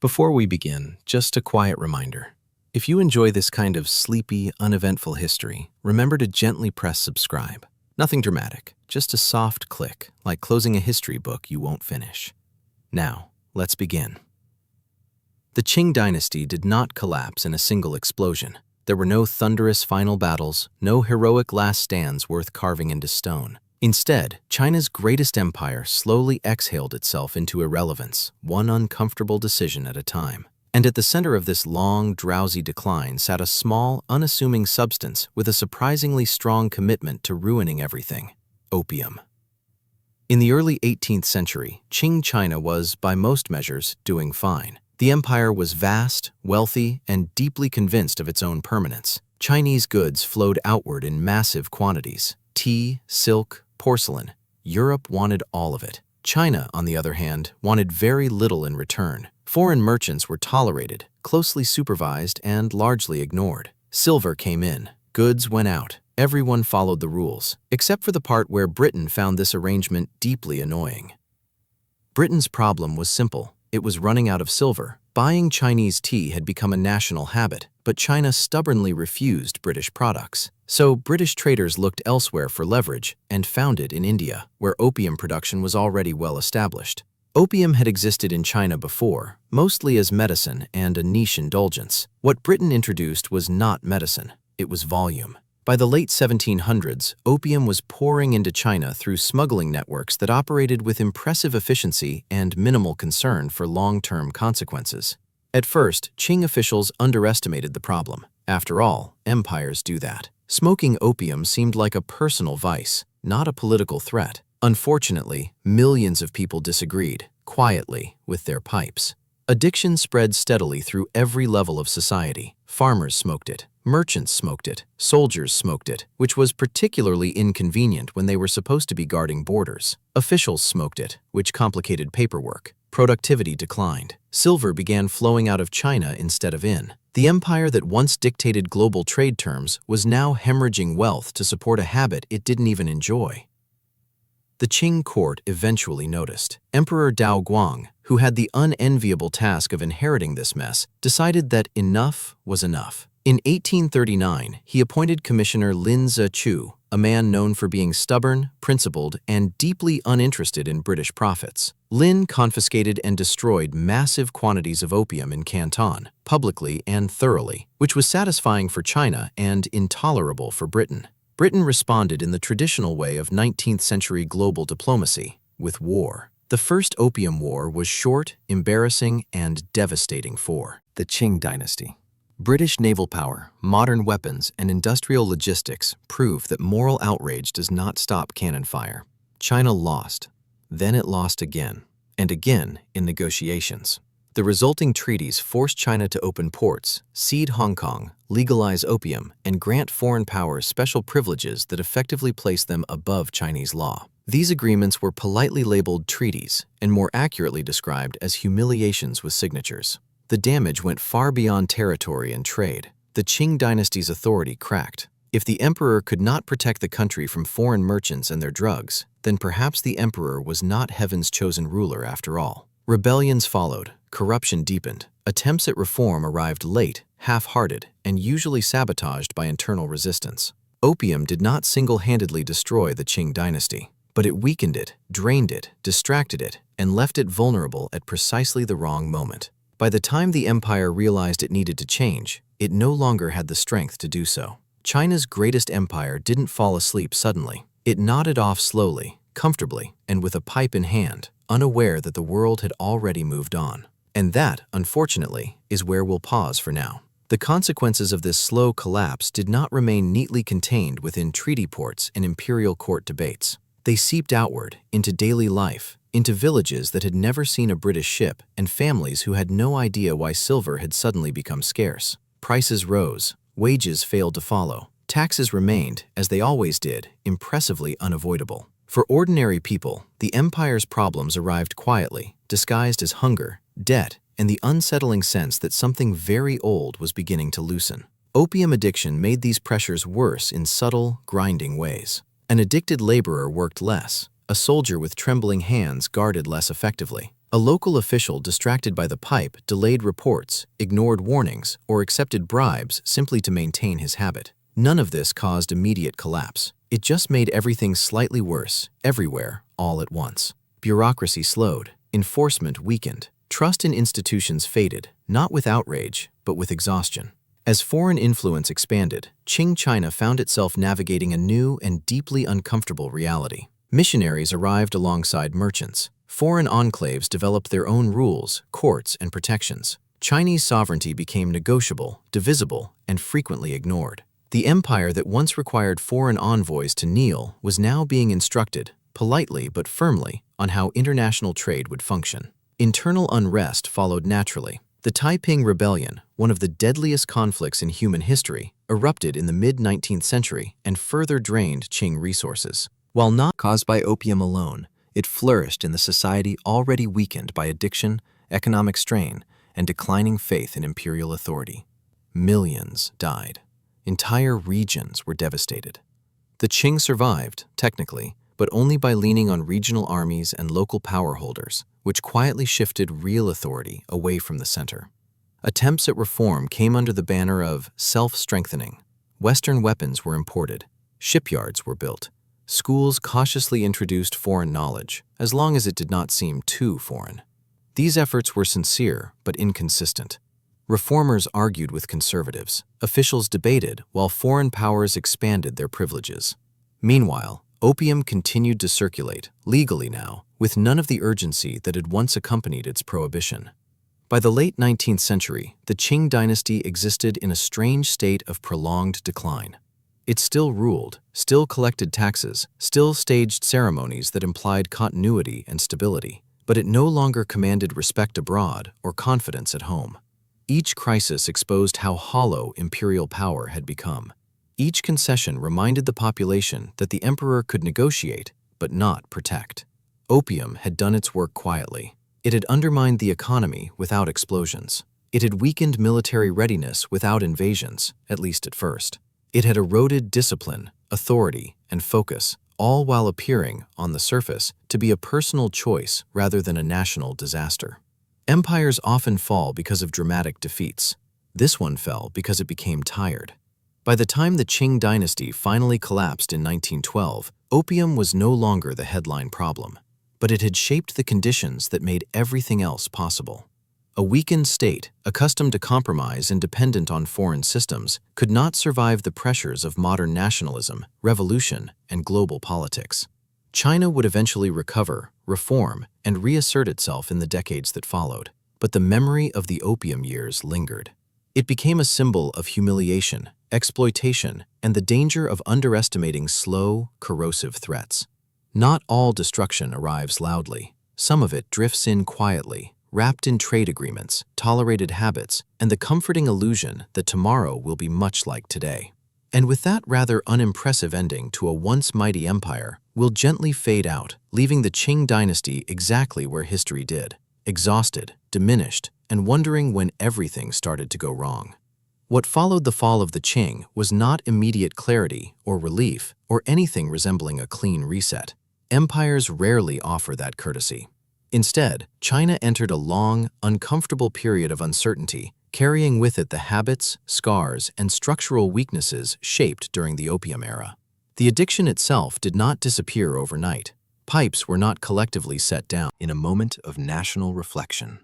Before we begin, just a quiet reminder. If you enjoy this kind of sleepy, uneventful history, remember to gently press subscribe. Nothing dramatic, just a soft click, like closing a history book you won't finish. Now, let's begin. The Qing Dynasty did not collapse in a single explosion. There were no thunderous final battles, no heroic last stands worth carving into stone. Instead, China's greatest empire slowly exhaled itself into irrelevance, one uncomfortable decision at a time. And at the center of this long, drowsy decline sat a small, unassuming substance with a surprisingly strong commitment to ruining everything: opium. In the early 18th century, Qing China was, by most measures, doing fine. The empire was vast, wealthy, and deeply convinced of its own permanence. Chinese goods flowed outward in massive quantities: tea, silk, porcelain. Europe wanted all of it. China, on the other hand, wanted very little in return. Foreign merchants were tolerated, closely supervised, and largely ignored. Silver came in, goods went out. Everyone followed the rules, except for the part where Britain found this arrangement deeply annoying. Britain's problem was simple. It was running out of silver. Buying Chinese tea had become a national habit, but China stubbornly refused British products. So British traders looked elsewhere for leverage and found it in India, where opium production was already well established. Opium had existed in China before, mostly as medicine and a niche indulgence. What Britain introduced was not medicine, it was volume. By the late 1700s, opium was pouring into China through smuggling networks that operated with impressive efficiency and minimal concern for long-term consequences. At first, Qing officials underestimated the problem. After all, empires do that. Smoking opium seemed like a personal vice, not a political threat. Unfortunately, millions of people disagreed, quietly, with their pipes. Addiction spread steadily through every level of society. Farmers smoked it, merchants smoked it, soldiers smoked it, which was particularly inconvenient when they were supposed to be guarding borders. Officials smoked it, which complicated paperwork. Productivity declined. Silver began flowing out of China instead of in. The empire that once dictated global trade terms was now hemorrhaging wealth to support a habit it didn't even enjoy. The Qing court eventually noticed. Emperor Dao Guang, who had the unenviable task of inheriting this mess, decided that enough was enough. In 1839, he appointed Commissioner Lin Zichu, a man known for being stubborn, principled, and deeply uninterested in British profits. Lin confiscated and destroyed massive quantities of opium in Canton, publicly and thoroughly, which was satisfying for China and intolerable for Britain. Britain responded in the traditional way of 19th century global diplomacy, with war. The First Opium War was short, embarrassing, and devastating for the Qing Dynasty. British naval power, modern weapons, and industrial logistics prove that moral outrage does not stop cannon fire. China lost. Then it lost again, and again in negotiations. The resulting treaties forced China to open ports, cede Hong Kong, legalize opium, and grant foreign powers special privileges that effectively placed them above Chinese law. These agreements were politely labeled treaties and more accurately described as humiliations with signatures. The damage went far beyond territory and trade. The Qing dynasty's authority cracked. If the emperor could not protect the country from foreign merchants and their drugs, then perhaps the emperor was not heaven's chosen ruler after all. Rebellions followed. Corruption deepened. Attempts at reform arrived late, half-hearted, and usually sabotaged by internal resistance. Opium did not single-handedly destroy the Qing dynasty, but it weakened it, drained it, distracted it, and left it vulnerable at precisely the wrong moment. By the time the empire realized it needed to change, it no longer had the strength to do so. China's greatest empire didn't fall asleep suddenly. It nodded off slowly, comfortably, and with a pipe in hand, unaware that the world had already moved on. And that, unfortunately, is where we'll pause for now. The consequences of this slow collapse did not remain neatly contained within treaty ports and imperial court debates. They seeped outward, into daily life, into villages that had never seen a British ship and families who had no idea why silver had suddenly become scarce. Prices rose, wages failed to follow, taxes remained, as they always did, impressively unavoidable. For ordinary people, the empire's problems arrived quietly, disguised as hunger, debt, and the unsettling sense that something very old was beginning to loosen. Opium addiction made these pressures worse in subtle, grinding ways. An addicted laborer worked less. A soldier with trembling hands guarded less effectively. A local official distracted by the pipe delayed reports, ignored warnings, or accepted bribes simply to maintain his habit. None of this caused immediate collapse. It just made everything slightly worse, everywhere, all at once. Bureaucracy slowed, enforcement weakened, trust in institutions faded, not with outrage, but with exhaustion. As foreign influence expanded, Qing China found itself navigating a new and deeply uncomfortable reality. Missionaries arrived alongside merchants. Foreign enclaves developed their own rules, courts, and protections. Chinese sovereignty became negotiable, divisible, and frequently ignored. The empire that once required foreign envoys to kneel was now being instructed, politely but firmly, on how international trade would function. Internal unrest followed naturally. The Taiping Rebellion, one of the deadliest conflicts in human history, erupted in the mid-19th century and further drained Qing resources. While not caused by opium alone, it flourished in the society already weakened by addiction, economic strain, and declining faith in imperial authority. Millions died. Entire regions were devastated. The Qing survived, technically, but only by leaning on regional armies and local power holders, which quietly shifted real authority away from the center. Attempts at reform came under the banner of self-strengthening. Western weapons were imported, shipyards were built, schools cautiously introduced foreign knowledge, as long as it did not seem too foreign. These efforts were sincere but inconsistent. Reformers argued with conservatives, officials debated while foreign powers expanded their privileges. Meanwhile, opium continued to circulate, legally now, with none of the urgency that had once accompanied its prohibition. By the late 19th century, the Qing Dynasty existed in a strange state of prolonged decline. It still ruled, still collected taxes, still staged ceremonies that implied continuity and stability, but it no longer commanded respect abroad or confidence at home. Each crisis exposed how hollow imperial power had become. Each concession reminded the population that the emperor could negotiate, but not protect. Opium had done its work quietly. It had undermined the economy without explosions. It had weakened military readiness without invasions, at least at first. It had eroded discipline, authority, and focus, all while appearing, on the surface, to be a personal choice rather than a national disaster. Empires often fall because of dramatic defeats. This one fell because it became tired. By the time the Qing Dynasty finally collapsed in 1912, opium was no longer the headline problem, but it had shaped the conditions that made everything else possible. A weakened state, accustomed to compromise and dependent on foreign systems, could not survive the pressures of modern nationalism, revolution, and global politics. China would eventually recover, reform, and reassert itself in the decades that followed, but the memory of the opium years lingered. It became a symbol of humiliation, exploitation, and the danger of underestimating slow, corrosive threats. Not all destruction arrives loudly. Some of it drifts in quietly, wrapped in trade agreements, tolerated habits, and the comforting illusion that tomorrow will be much like today. And with that rather unimpressive ending to a once mighty empire, will gently fade out, leaving the Qing Dynasty exactly where history did, exhausted, diminished, and wondering when everything started to go wrong. What followed the fall of the Qing was not immediate clarity or relief or anything resembling a clean reset. Empires rarely offer that courtesy. Instead, China entered a long, uncomfortable period of uncertainty, carrying with it the habits, scars, and structural weaknesses shaped during the opium era. The addiction itself did not disappear overnight. Pipes were not collectively set down in a moment of national reflection.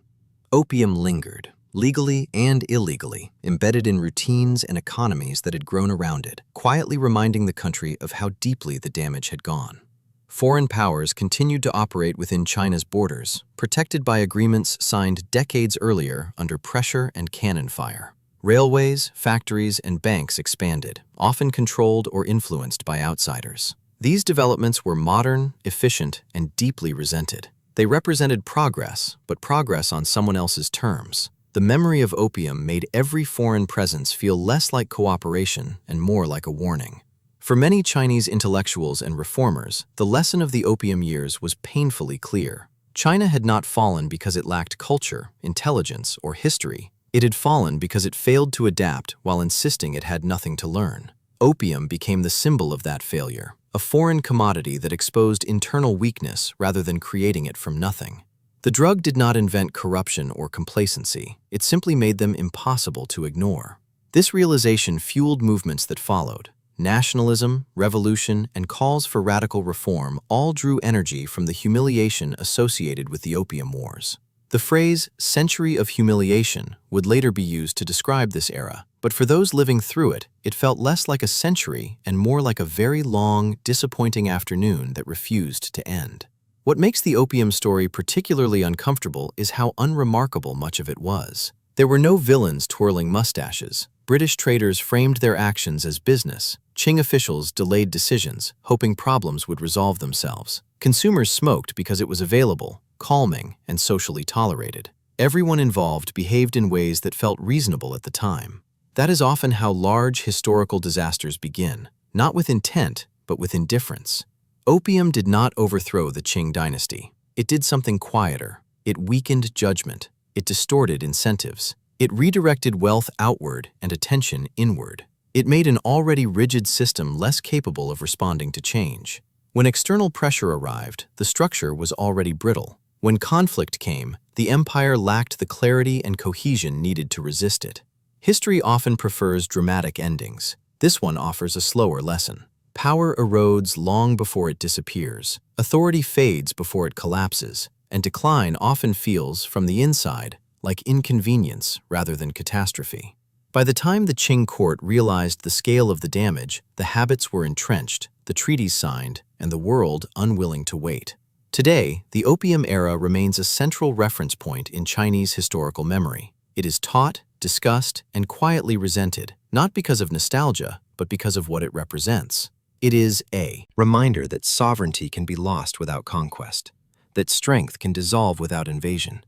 Opium lingered, legally and illegally, embedded in routines and economies that had grown around it, quietly reminding the country of how deeply the damage had gone. Foreign powers continued to operate within China's borders, protected by agreements signed decades earlier under pressure and cannon fire. Railways, factories, and banks expanded, often controlled or influenced by outsiders. These developments were modern, efficient, and deeply resented. They represented progress, but progress on someone else's terms. The memory of opium made every foreign presence feel less like cooperation and more like a warning. For many Chinese intellectuals and reformers, the lesson of the opium years was painfully clear. China had not fallen because it lacked culture, intelligence, or history. It had fallen because it failed to adapt while insisting it had nothing to learn. Opium became the symbol of that failure, a foreign commodity that exposed internal weakness rather than creating it from nothing. The drug did not invent corruption or complacency, it simply made them impossible to ignore. This realization fueled movements that followed. Nationalism, revolution, and calls for radical reform all drew energy from the humiliation associated with the Opium Wars. The phrase, "century of humiliation," would later be used to describe this era, but for those living through it, it felt less like a century and more like a very long, disappointing afternoon that refused to end. What makes the opium story particularly uncomfortable is how unremarkable much of it was. There were no villains twirling mustaches. British traders framed their actions as business. Qing officials delayed decisions, hoping problems would resolve themselves. Consumers smoked because it was available, calming, and socially tolerated. Everyone involved behaved in ways that felt reasonable at the time. That is often how large historical disasters begin, not with intent, but with indifference. Opium did not overthrow the Qing Dynasty. It did something quieter. It weakened judgment. It distorted incentives. It redirected wealth outward and attention inward. It made an already rigid system less capable of responding to change. When external pressure arrived, the structure was already brittle. When conflict came, the empire lacked the clarity and cohesion needed to resist it. History often prefers dramatic endings. This one offers a slower lesson. Power erodes long before it disappears. Authority fades before it collapses, and decline often feels, from the inside, like inconvenience rather than catastrophe. By the time the Qing court realized the scale of the damage, the habits were entrenched, the treaties signed, and the world unwilling to wait. Today, the Opium era remains a central reference point in Chinese historical memory. It is taught, discussed, and quietly resented, not because of nostalgia, but because of what it represents. It is a reminder that sovereignty can be lost without conquest, that strength can dissolve without invasion,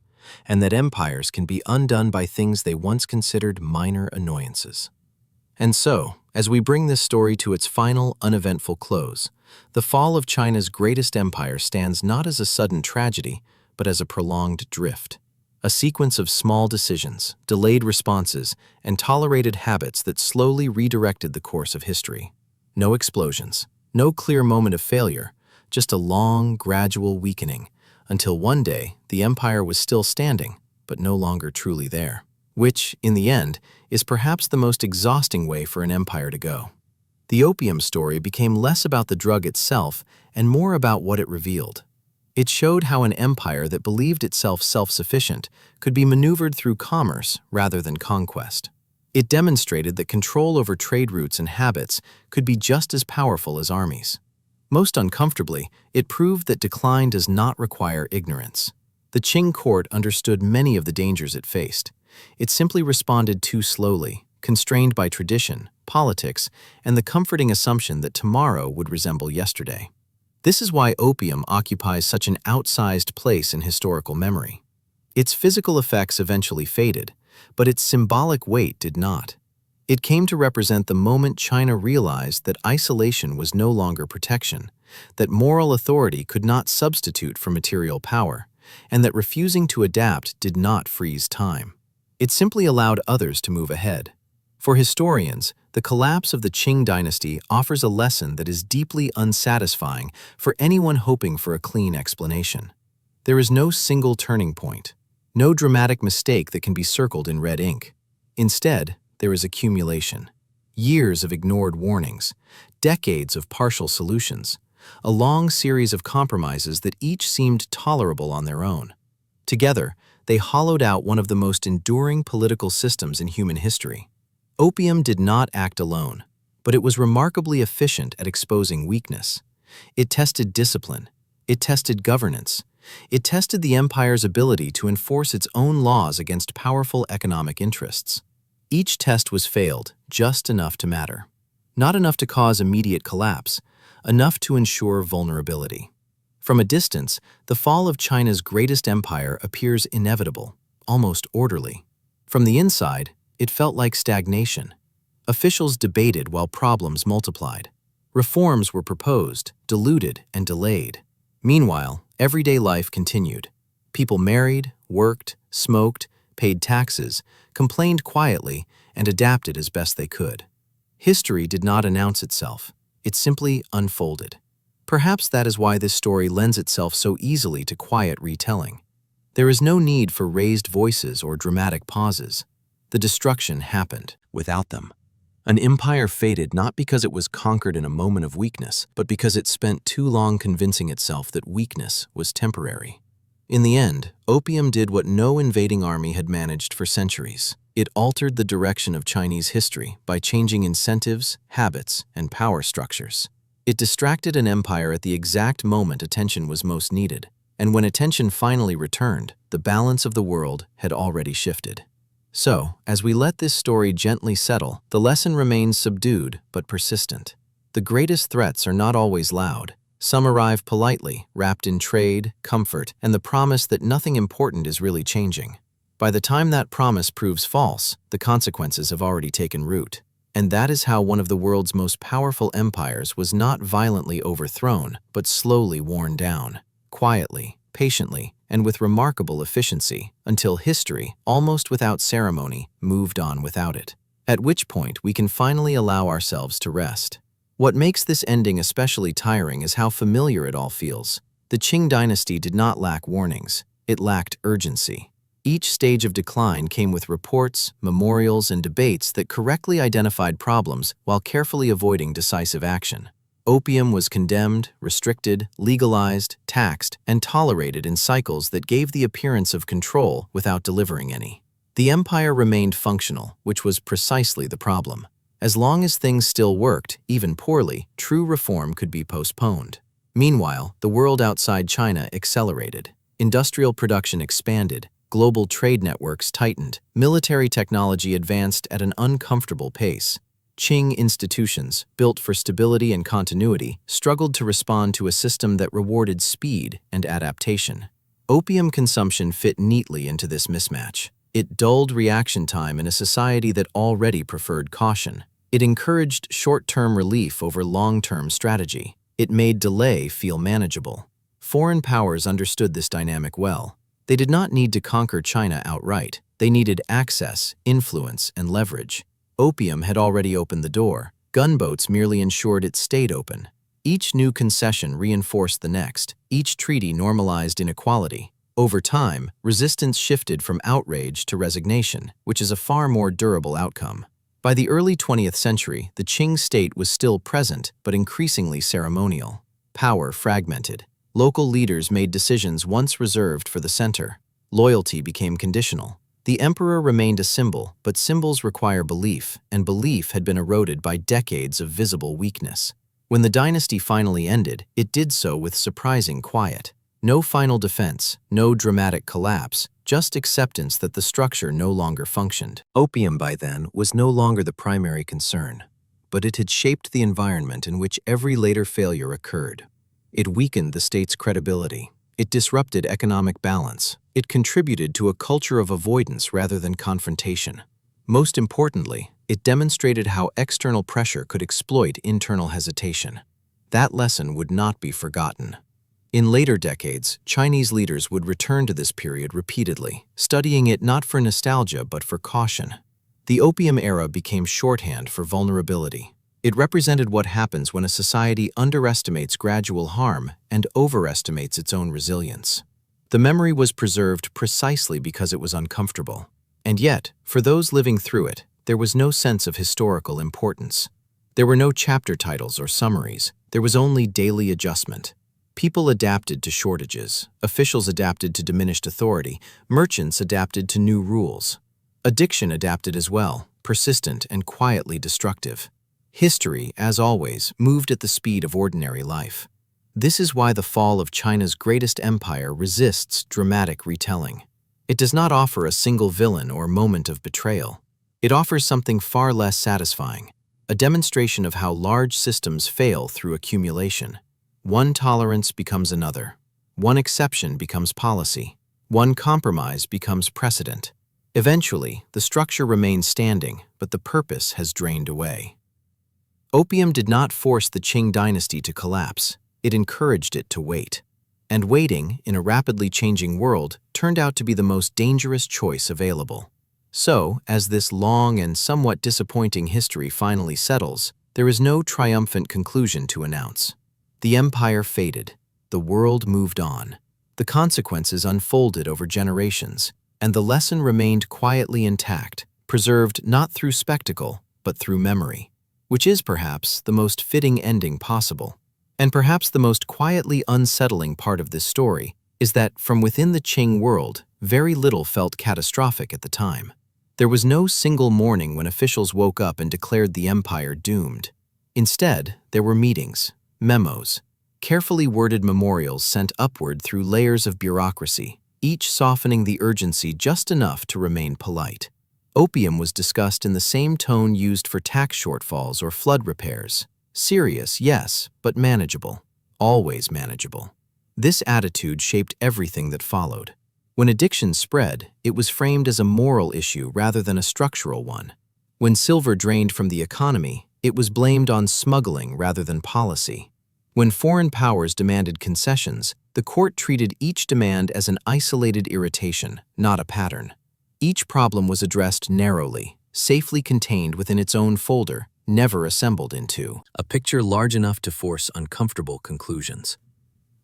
and that empires can be undone by things they once considered minor annoyances. And so, as we bring this story to its final, uneventful close, the fall of China's greatest empire stands not as a sudden tragedy, but as a prolonged drift. A sequence of small decisions, delayed responses, and tolerated habits that slowly redirected the course of history. No explosions, no clear moment of failure, just a long, gradual weakening, until one day the empire was still standing, but no longer truly there. Which, in the end, is perhaps the most exhausting way for an empire to go. The opium story became less about the drug itself and more about what it revealed. It showed how an empire that believed itself self-sufficient could be maneuvered through commerce rather than conquest. It demonstrated that control over trade routes and habits could be just as powerful as armies. Most uncomfortably, it proved that decline does not require ignorance. The Qing court understood many of the dangers it faced. It simply responded too slowly, constrained by tradition, politics, and the comforting assumption that tomorrow would resemble yesterday. This is why opium occupies such an outsized place in historical memory. Its physical effects eventually faded, but its symbolic weight did not. It came to represent the moment China realized that isolation was no longer protection, that moral authority could not substitute for material power, and that refusing to adapt did not freeze time. It simply allowed others to move ahead. For historians, the collapse of the Qing dynasty offers a lesson that is deeply unsatisfying for anyone hoping for a clean explanation. There is no single turning point, no dramatic mistake that can be circled in red ink. Instead, there is accumulation. Years of ignored warnings, decades of partial solutions, a long series of compromises that each seemed tolerable on their own. Together, they hollowed out one of the most enduring political systems in human history. Opium did not act alone, but it was remarkably efficient at exposing weakness. It tested discipline. It tested governance. It tested the empire's ability to enforce its own laws against powerful economic interests. Each test was failed, just enough to matter. Not enough to cause immediate collapse, enough to ensure vulnerability. From a distance, the fall of China's greatest empire appears inevitable, almost orderly. From the inside, it felt like stagnation. Officials debated while problems multiplied. Reforms were proposed, diluted, and delayed. Meanwhile, everyday life continued. People married, worked, smoked, paid taxes, complained quietly, and adapted as best they could. History did not announce itself. It simply unfolded. Perhaps that is why this story lends itself so easily to quiet retelling. There is no need for raised voices or dramatic pauses. The destruction happened without them. An empire faded not because it was conquered in a moment of weakness, but because it spent too long convincing itself that weakness was temporary. In the end, opium did what no invading army had managed for centuries. It altered the direction of Chinese history by changing incentives, habits, and power structures. It distracted an empire at the exact moment attention was most needed, and when attention finally returned, the balance of the world had already shifted. So, as we let this story gently settle, the lesson remains subdued but persistent. The greatest threats are not always loud. Some arrive politely, wrapped in trade, comfort, and the promise that nothing important is really changing. By the time that promise proves false, the consequences have already taken root. And that is how one of the world's most powerful empires was not violently overthrown, but slowly worn down, quietly, patiently, and with remarkable efficiency, until history, almost without ceremony, moved on without it. At which point we can finally allow ourselves to rest. What makes this ending especially tiring is how familiar it all feels. The Qing Dynasty did not lack warnings. It lacked urgency. Each stage of decline came with reports, memorials, and debates that correctly identified problems while carefully avoiding decisive action. Opium was condemned, restricted, legalized, taxed, and tolerated in cycles that gave the appearance of control without delivering any. The empire remained functional, which was precisely the problem. As long as things still worked, even poorly, true reform could be postponed. Meanwhile, the world outside China accelerated. Industrial production expanded, global trade networks tightened, military technology advanced at an uncomfortable pace. Qing institutions, built for stability and continuity, struggled to respond to a system that rewarded speed and adaptation. Opium consumption fit neatly into this mismatch. It dulled reaction time in a society that already preferred caution. It encouraged short-term relief over long-term strategy. It made delay feel manageable. Foreign powers understood this dynamic well. They did not need to conquer China outright. They needed access, influence, and leverage. Opium had already opened the door. Gunboats merely ensured it stayed open. Each new concession reinforced the next. Each treaty normalized inequality. Over time, resistance shifted from outrage to resignation, which is a far more durable outcome. By the early 20th century, the Qing state was still present, but increasingly ceremonial. Power fragmented. Local leaders made decisions once reserved for the center. Loyalty became conditional. The emperor remained a symbol, but symbols require belief, and belief had been eroded by decades of visible weakness. When the dynasty finally ended, it did so with surprising quiet. No final defense, no dramatic collapse, just acceptance that the structure no longer functioned. Opium by then was no longer the primary concern, but it had shaped the environment in which every later failure occurred. It weakened the state's credibility. It disrupted economic balance. It contributed to a culture of avoidance rather than confrontation. Most importantly, it demonstrated how external pressure could exploit internal hesitation. That lesson would not be forgotten. In later decades, Chinese leaders would return to this period repeatedly, studying it not for nostalgia but for caution. The Opium era became shorthand for vulnerability. It represented what happens when a society underestimates gradual harm and overestimates its own resilience. The memory was preserved precisely because it was uncomfortable. And yet, for those living through it, there was no sense of historical importance. There were no chapter titles or summaries. There was only daily adjustment. People adapted to shortages. Officials adapted to diminished authority. Merchants adapted to new rules. Addiction adapted as well, persistent and quietly destructive. History, as always, moved at the speed of ordinary life. This is why the fall of China's greatest empire resists dramatic retelling. It does not offer a single villain or moment of betrayal. It offers something far less satisfying, a demonstration of how large systems fail through accumulation. One tolerance becomes another. One exception becomes policy. One compromise becomes precedent. Eventually, the structure remains standing, but the purpose has drained away. Opium did not force the Qing dynasty to collapse. It encouraged it to wait. And waiting, in a rapidly changing world, turned out to be the most dangerous choice available. So, as this long and somewhat disappointing history finally settles, there is no triumphant conclusion to announce. The empire faded. The world moved on. The consequences unfolded over generations, and the lesson remained quietly intact, preserved not through spectacle, but through memory, which is perhaps the most fitting ending possible. And perhaps the most quietly unsettling part of this story is that from within the Qing world, very little felt catastrophic at the time. There was no single morning when officials woke up and declared the empire doomed. Instead, there were meetings, memos, carefully worded memorials sent upward through layers of bureaucracy, each softening the urgency just enough to remain polite. Opium was discussed in the same tone used for tax shortfalls or flood repairs. Serious, yes, but manageable. Always manageable. This attitude shaped everything that followed. When addiction spread, it was framed as a moral issue rather than a structural one. When silver drained from the economy, it was blamed on smuggling rather than policy. When foreign powers demanded concessions, the court treated each demand as an isolated irritation, not a pattern. Each problem was addressed narrowly, safely contained within its own folder, never assembled into a picture large enough to force uncomfortable conclusions.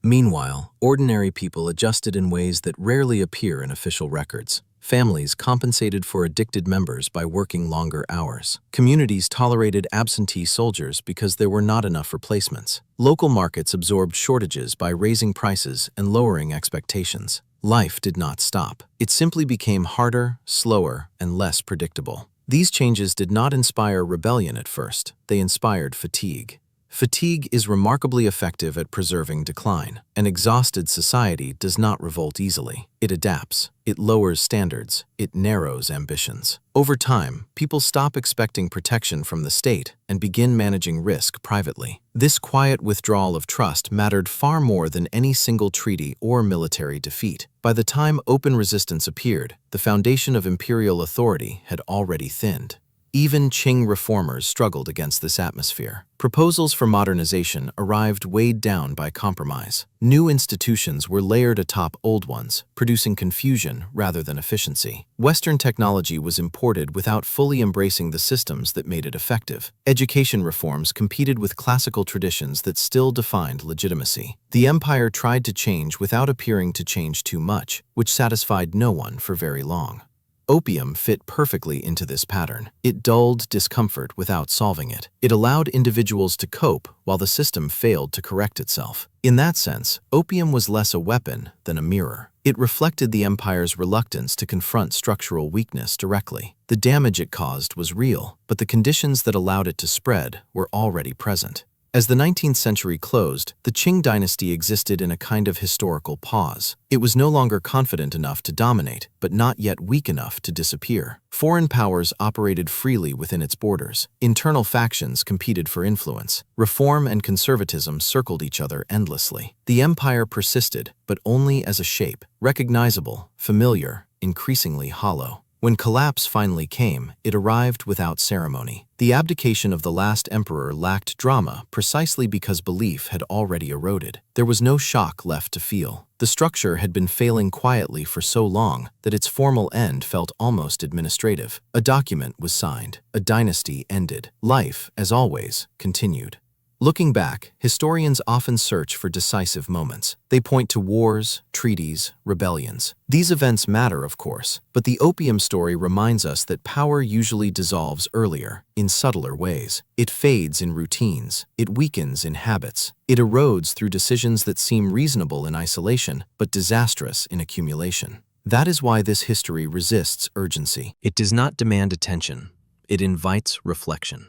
Meanwhile, ordinary people adjusted in ways that rarely appear in official records. Families compensated for addicted members by working longer hours. Communities tolerated absentee soldiers because there were not enough replacements. Local markets absorbed shortages by raising prices and lowering expectations. Life did not stop. It simply became harder, slower, and less predictable. These changes did not inspire rebellion at first. They inspired fatigue. Fatigue is remarkably effective at preserving decline. An exhausted society does not revolt easily. It adapts. It lowers standards. It narrows ambitions. Over time, people stop expecting protection from the state and begin managing risk privately. This quiet withdrawal of trust mattered far more than any single treaty or military defeat. By the time open resistance appeared, the foundation of imperial authority had already thinned. Even Qing reformers struggled against this atmosphere. Proposals for modernization arrived weighed down by compromise. New institutions were layered atop old ones, producing confusion rather than efficiency. Western technology was imported without fully embracing the systems that made it effective. Education reforms competed with classical traditions that still defined legitimacy. The empire tried to change without appearing to change too much, which satisfied no one for very long. Opium fit perfectly into this pattern. It dulled discomfort without solving it. It allowed individuals to cope while the system failed to correct itself. In that sense, opium was less a weapon than a mirror. It reflected the empire's reluctance to confront structural weakness directly. The damage it caused was real, but the conditions that allowed it to spread were already present. As the 19th century closed, the Qing Dynasty existed in a kind of historical pause. It was no longer confident enough to dominate, but not yet weak enough to disappear. Foreign powers operated freely within its borders. Internal factions competed for influence. Reform and conservatism circled each other endlessly. The empire persisted, but only as a shape, recognizable, familiar, increasingly hollow. When collapse finally came, it arrived without ceremony. The abdication of the last emperor lacked drama precisely because belief had already eroded. There was no shock left to feel. The structure had been failing quietly for so long that its formal end felt almost administrative. A document was signed. A dynasty ended. Life, as always, continued. Looking back, historians often search for decisive moments. They point to wars, treaties, rebellions. These events matter, of course, but the opium story reminds us that power usually dissolves earlier, in subtler ways. It fades in routines. It weakens in habits. It erodes through decisions that seem reasonable in isolation, but disastrous in accumulation. That is why this history resists urgency. It does not demand attention. It invites reflection.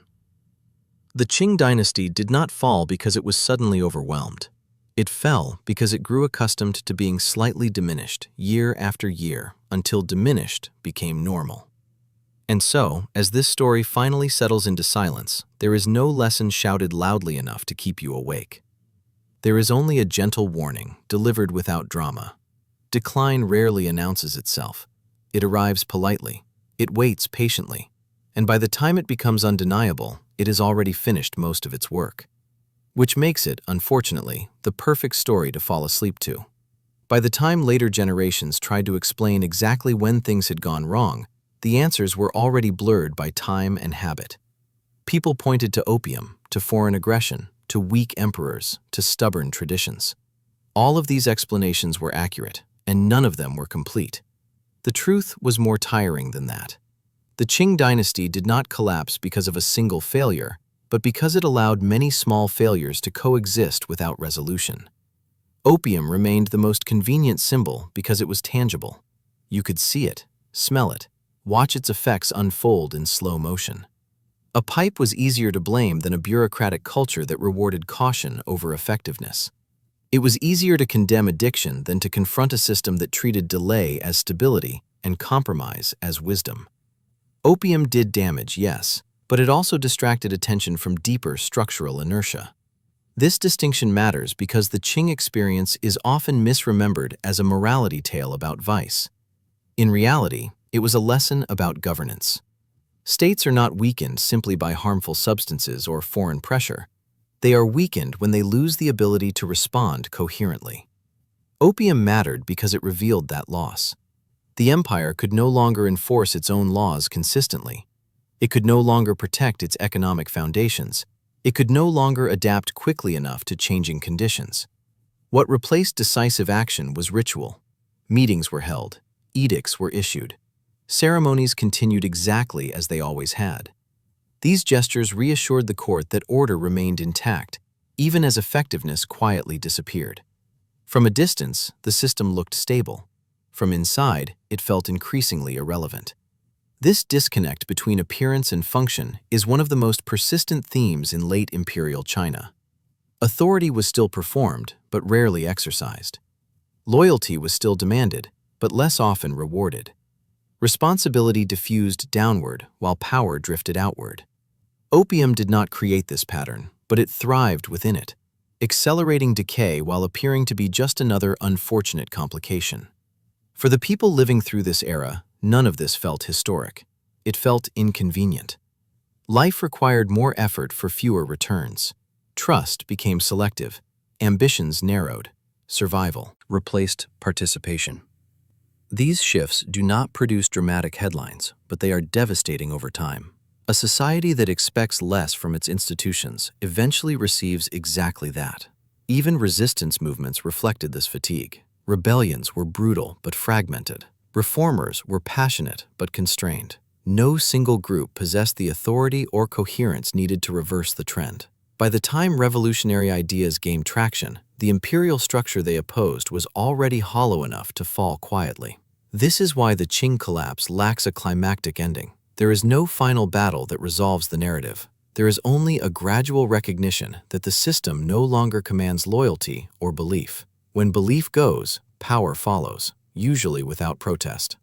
The Qing dynasty did not fall because it was suddenly overwhelmed. It fell because it grew accustomed to being slightly diminished year after year until diminished became normal. And so, as this story finally settles into silence, there is no lesson shouted loudly enough to keep you awake. There is only a gentle warning, delivered without drama. Decline rarely announces itself. It arrives politely. It waits patiently. And by the time it becomes undeniable, it has already finished most of its work. Which makes it, unfortunately, the perfect story to fall asleep to. By the time later generations tried to explain exactly when things had gone wrong, the answers were already blurred by time and habit. People pointed to opium, to foreign aggression, to weak emperors, to stubborn traditions. All of these explanations were accurate, and none of them were complete. The truth was more tiring than that. The Qing Dynasty did not collapse because of a single failure, but because it allowed many small failures to coexist without resolution. Opium remained the most convenient symbol because it was tangible. You could see it, smell it, watch its effects unfold in slow motion. A pipe was easier to blame than a bureaucratic culture that rewarded caution over effectiveness. It was easier to condemn addiction than to confront a system that treated delay as stability and compromise as wisdom. Opium did damage, yes, but it also distracted attention from deeper structural inertia. This distinction matters because the Qing experience is often misremembered as a morality tale about vice. In reality, it was a lesson about governance. States are not weakened simply by harmful substances or foreign pressure. They are weakened when they lose the ability to respond coherently. Opium mattered because it revealed that loss. The empire could no longer enforce its own laws consistently. It could no longer protect its economic foundations. It could no longer adapt quickly enough to changing conditions. What replaced decisive action was ritual. Meetings were held. Edicts were issued. Ceremonies continued exactly as they always had. These gestures reassured the court that order remained intact, even as effectiveness quietly disappeared. From a distance, the system looked stable. From inside, it felt increasingly irrelevant. This disconnect between appearance and function is one of the most persistent themes in late imperial China. Authority was still performed, but rarely exercised. Loyalty was still demanded, but less often rewarded. Responsibility diffused downward while power drifted outward. Opium did not create this pattern, but it thrived within it, accelerating decay while appearing to be just another unfortunate complication. For the people living through this era, none of this felt historic. It felt inconvenient. Life required more effort for fewer returns. Trust became selective. Ambitions narrowed. Survival replaced participation. These shifts do not produce dramatic headlines, but they are devastating over time. A society that expects less from its institutions eventually receives exactly that. Even resistance movements reflected this fatigue. Rebellions were brutal but fragmented. Reformers were passionate but constrained. No single group possessed the authority or coherence needed to reverse the trend. By the time revolutionary ideas gained traction, the imperial structure they opposed was already hollow enough to fall quietly. This is why the Qing collapse lacks a climactic ending. There is no final battle that resolves the narrative. There is only a gradual recognition that the system no longer commands loyalty or belief. When belief goes, power follows, usually without protest.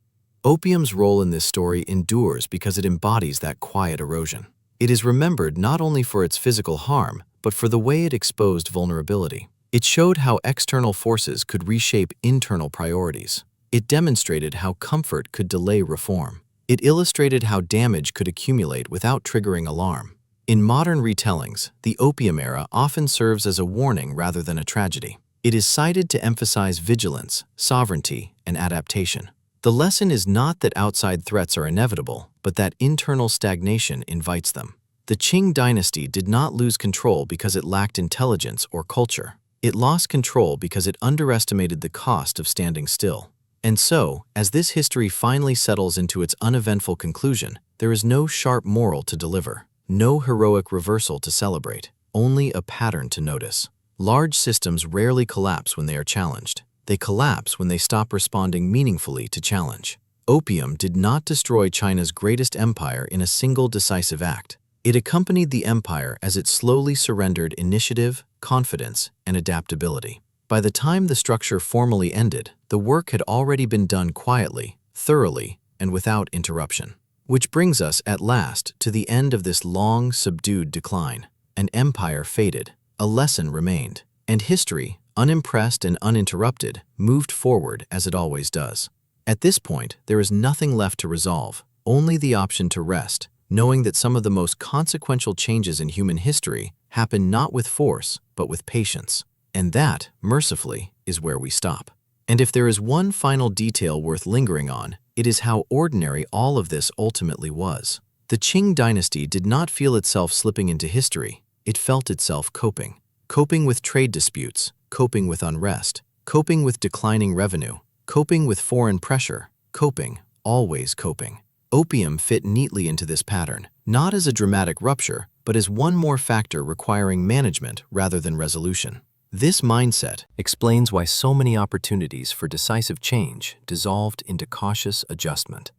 Opium's role in this story endures because it embodies that quiet erosion. It is remembered not only for its physical harm, but for the way it exposed vulnerability. It showed how external forces could reshape internal priorities. It demonstrated how comfort could delay reform. It illustrated how damage could accumulate without triggering alarm. In modern retellings, the Opium era often serves as a warning rather than a tragedy. It is cited to emphasize vigilance, sovereignty, and adaptation. The lesson is not that outside threats are inevitable, but that internal stagnation invites them. The Qing Dynasty did not lose control because it lacked intelligence or culture. It lost control because it underestimated the cost of standing still. And so, as this history finally settles into its uneventful conclusion, there is no sharp moral to deliver, no heroic reversal to celebrate, only a pattern to notice. Large systems rarely collapse when they are challenged. They collapse when they stop responding meaningfully to challenge. Opium did not destroy China's greatest empire in a single decisive act. It accompanied the empire as it slowly surrendered initiative, confidence, and adaptability. By the time the structure formally ended, the work had already been done quietly, thoroughly, and without interruption. Which brings us, at last, to the end of this long, subdued decline. An empire faded, a lesson remained, and history, unimpressed and uninterrupted, moved forward as it always does. At this point, there is nothing left to resolve, only the option to rest, knowing that some of the most consequential changes in human history happen not with force, but with patience. And that, mercifully, is where we stop. And if there is one final detail worth lingering on, it is how ordinary all of this ultimately was. The Qing Dynasty did not feel itself slipping into history, it felt itself coping. coping with trade disputes, coping with unrest, coping with declining revenue, coping with foreign pressure, coping, always coping. Opium fit neatly into this pattern, not as a dramatic rupture, but as one more factor requiring management rather than resolution. This mindset explains why so many opportunities for decisive change dissolved into cautious adjustment.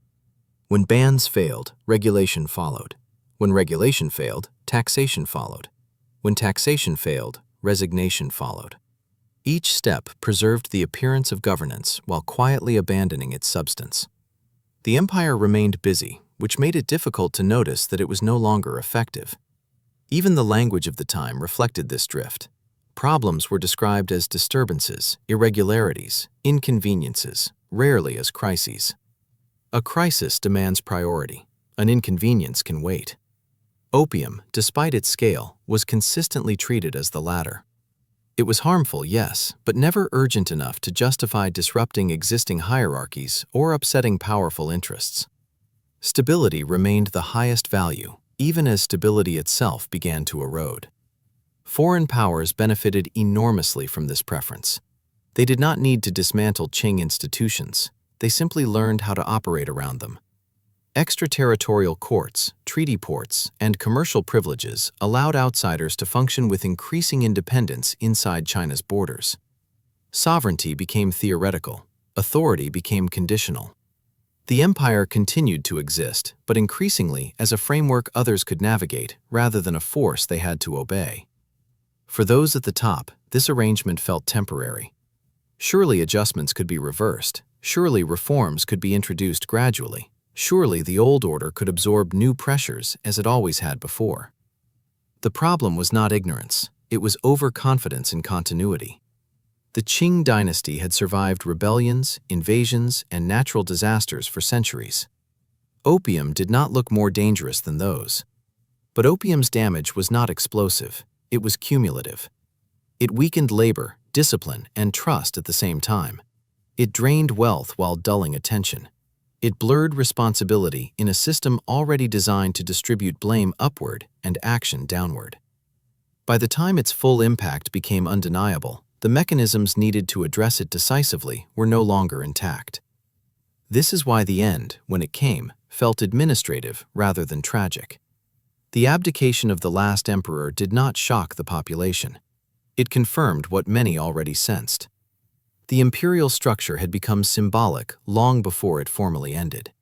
When bans failed, regulation followed. When regulation failed, taxation followed. When taxation failed, resignation followed. Each step preserved the appearance of governance while quietly abandoning its substance. The empire remained busy, which made it difficult to notice that it was no longer effective. Even the language of the time reflected this drift. Problems were described as disturbances, irregularities, inconveniences, rarely as crises. A crisis demands priority. An inconvenience can wait. Opium, despite its scale, was consistently treated as the latter. It was harmful, yes, but never urgent enough to justify disrupting existing hierarchies or upsetting powerful interests. Stability remained the highest value, even as stability itself began to erode. Foreign powers benefited enormously from this preference. They did not need to dismantle Qing institutions. They simply learned how to operate around them. Extraterritorial courts, treaty ports, and commercial privileges allowed outsiders to function with increasing independence inside China's borders. Sovereignty became theoretical. Authority became conditional. The empire continued to exist, but increasingly as a framework others could navigate rather than a force they had to obey. For those at the top, this arrangement felt temporary. Surely adjustments could be reversed. Surely reforms could be introduced gradually. Surely the old order could absorb new pressures as it always had before. The problem was not ignorance. It was overconfidence in continuity. The Qing Dynasty had survived rebellions, invasions, and natural disasters for centuries. Opium did not look more dangerous than those. But opium's damage was not explosive. It was cumulative. It weakened labor, discipline, and trust at the same time. It drained wealth while dulling attention. It blurred responsibility in a system already designed to distribute blame upward and action downward. By the time its full impact became undeniable, the mechanisms needed to address it decisively were no longer intact. This is why the end, when it came, felt administrative rather than tragic. The abdication of the last emperor did not shock the population. It confirmed what many already sensed. The imperial structure had become symbolic long before it formally ended.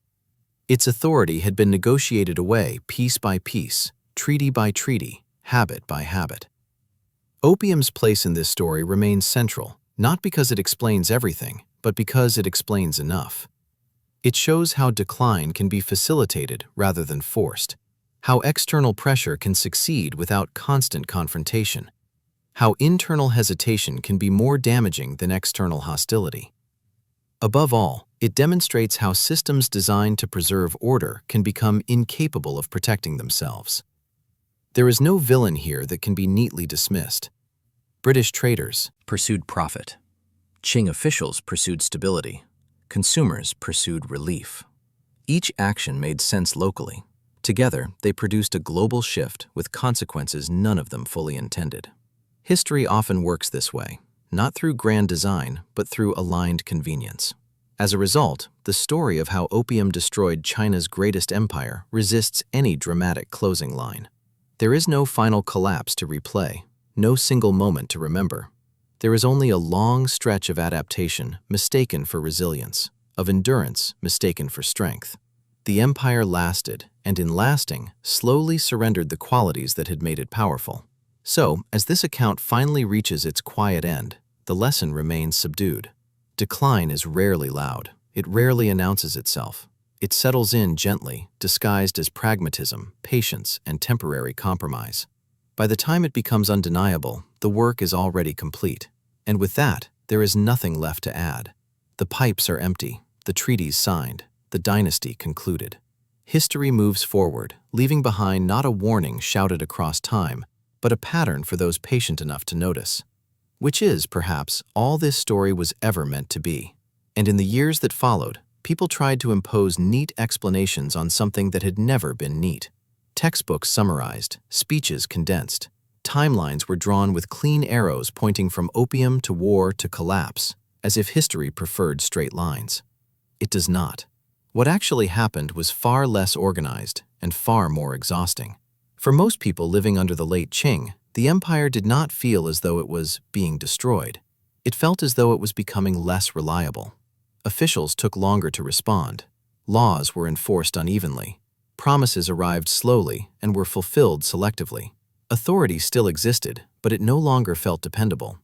Its authority had been negotiated away piece by piece, treaty by treaty, habit by habit. Opium's place in this story remains central, not because it explains everything, but because it explains enough. It shows how decline can be facilitated rather than forced, how external pressure can succeed without constant confrontation, how internal hesitation can be more damaging than external hostility. Above all, it demonstrates how systems designed to preserve order can become incapable of protecting themselves. There is no villain here that can be neatly dismissed. British traders pursued profit. Qing officials pursued stability. Consumers pursued relief. Each action made sense locally. Together, they produced a global shift with consequences none of them fully intended. History often works this way, not through grand design, but through aligned convenience. As a result, the story of how opium destroyed China's greatest empire resists any dramatic closing line. There is no final collapse to replay, no single moment to remember. There is only a long stretch of adaptation mistaken for resilience, of endurance mistaken for strength. The empire lasted, and in lasting, slowly surrendered the qualities that had made it powerful. So, as this account finally reaches its quiet end, the lesson remains subdued. Decline is rarely loud. It rarely announces itself. It settles in gently, disguised as pragmatism, patience, and temporary compromise. By the time it becomes undeniable, the work is already complete. And with that, there is nothing left to add. The pipes are empty, the treaties signed, the dynasty concluded. History moves forward, leaving behind not a warning shouted across time, but a pattern for those patient enough to notice. Which is, perhaps, all this story was ever meant to be. And in the years that followed, people tried to impose neat explanations on something that had never been neat. Textbooks summarized, speeches condensed, Timelines were drawn with clean arrows pointing from opium to war to collapse, as if history preferred straight lines. It does not. What actually happened was far less organized and far more exhausting. For most people living under the late Qing, the empire did not feel as though it was being destroyed. It felt as though it was becoming less reliable. Officials took longer to respond. Laws were enforced unevenly. Promises arrived slowly and were fulfilled selectively. Authority still existed, but it no longer felt dependable.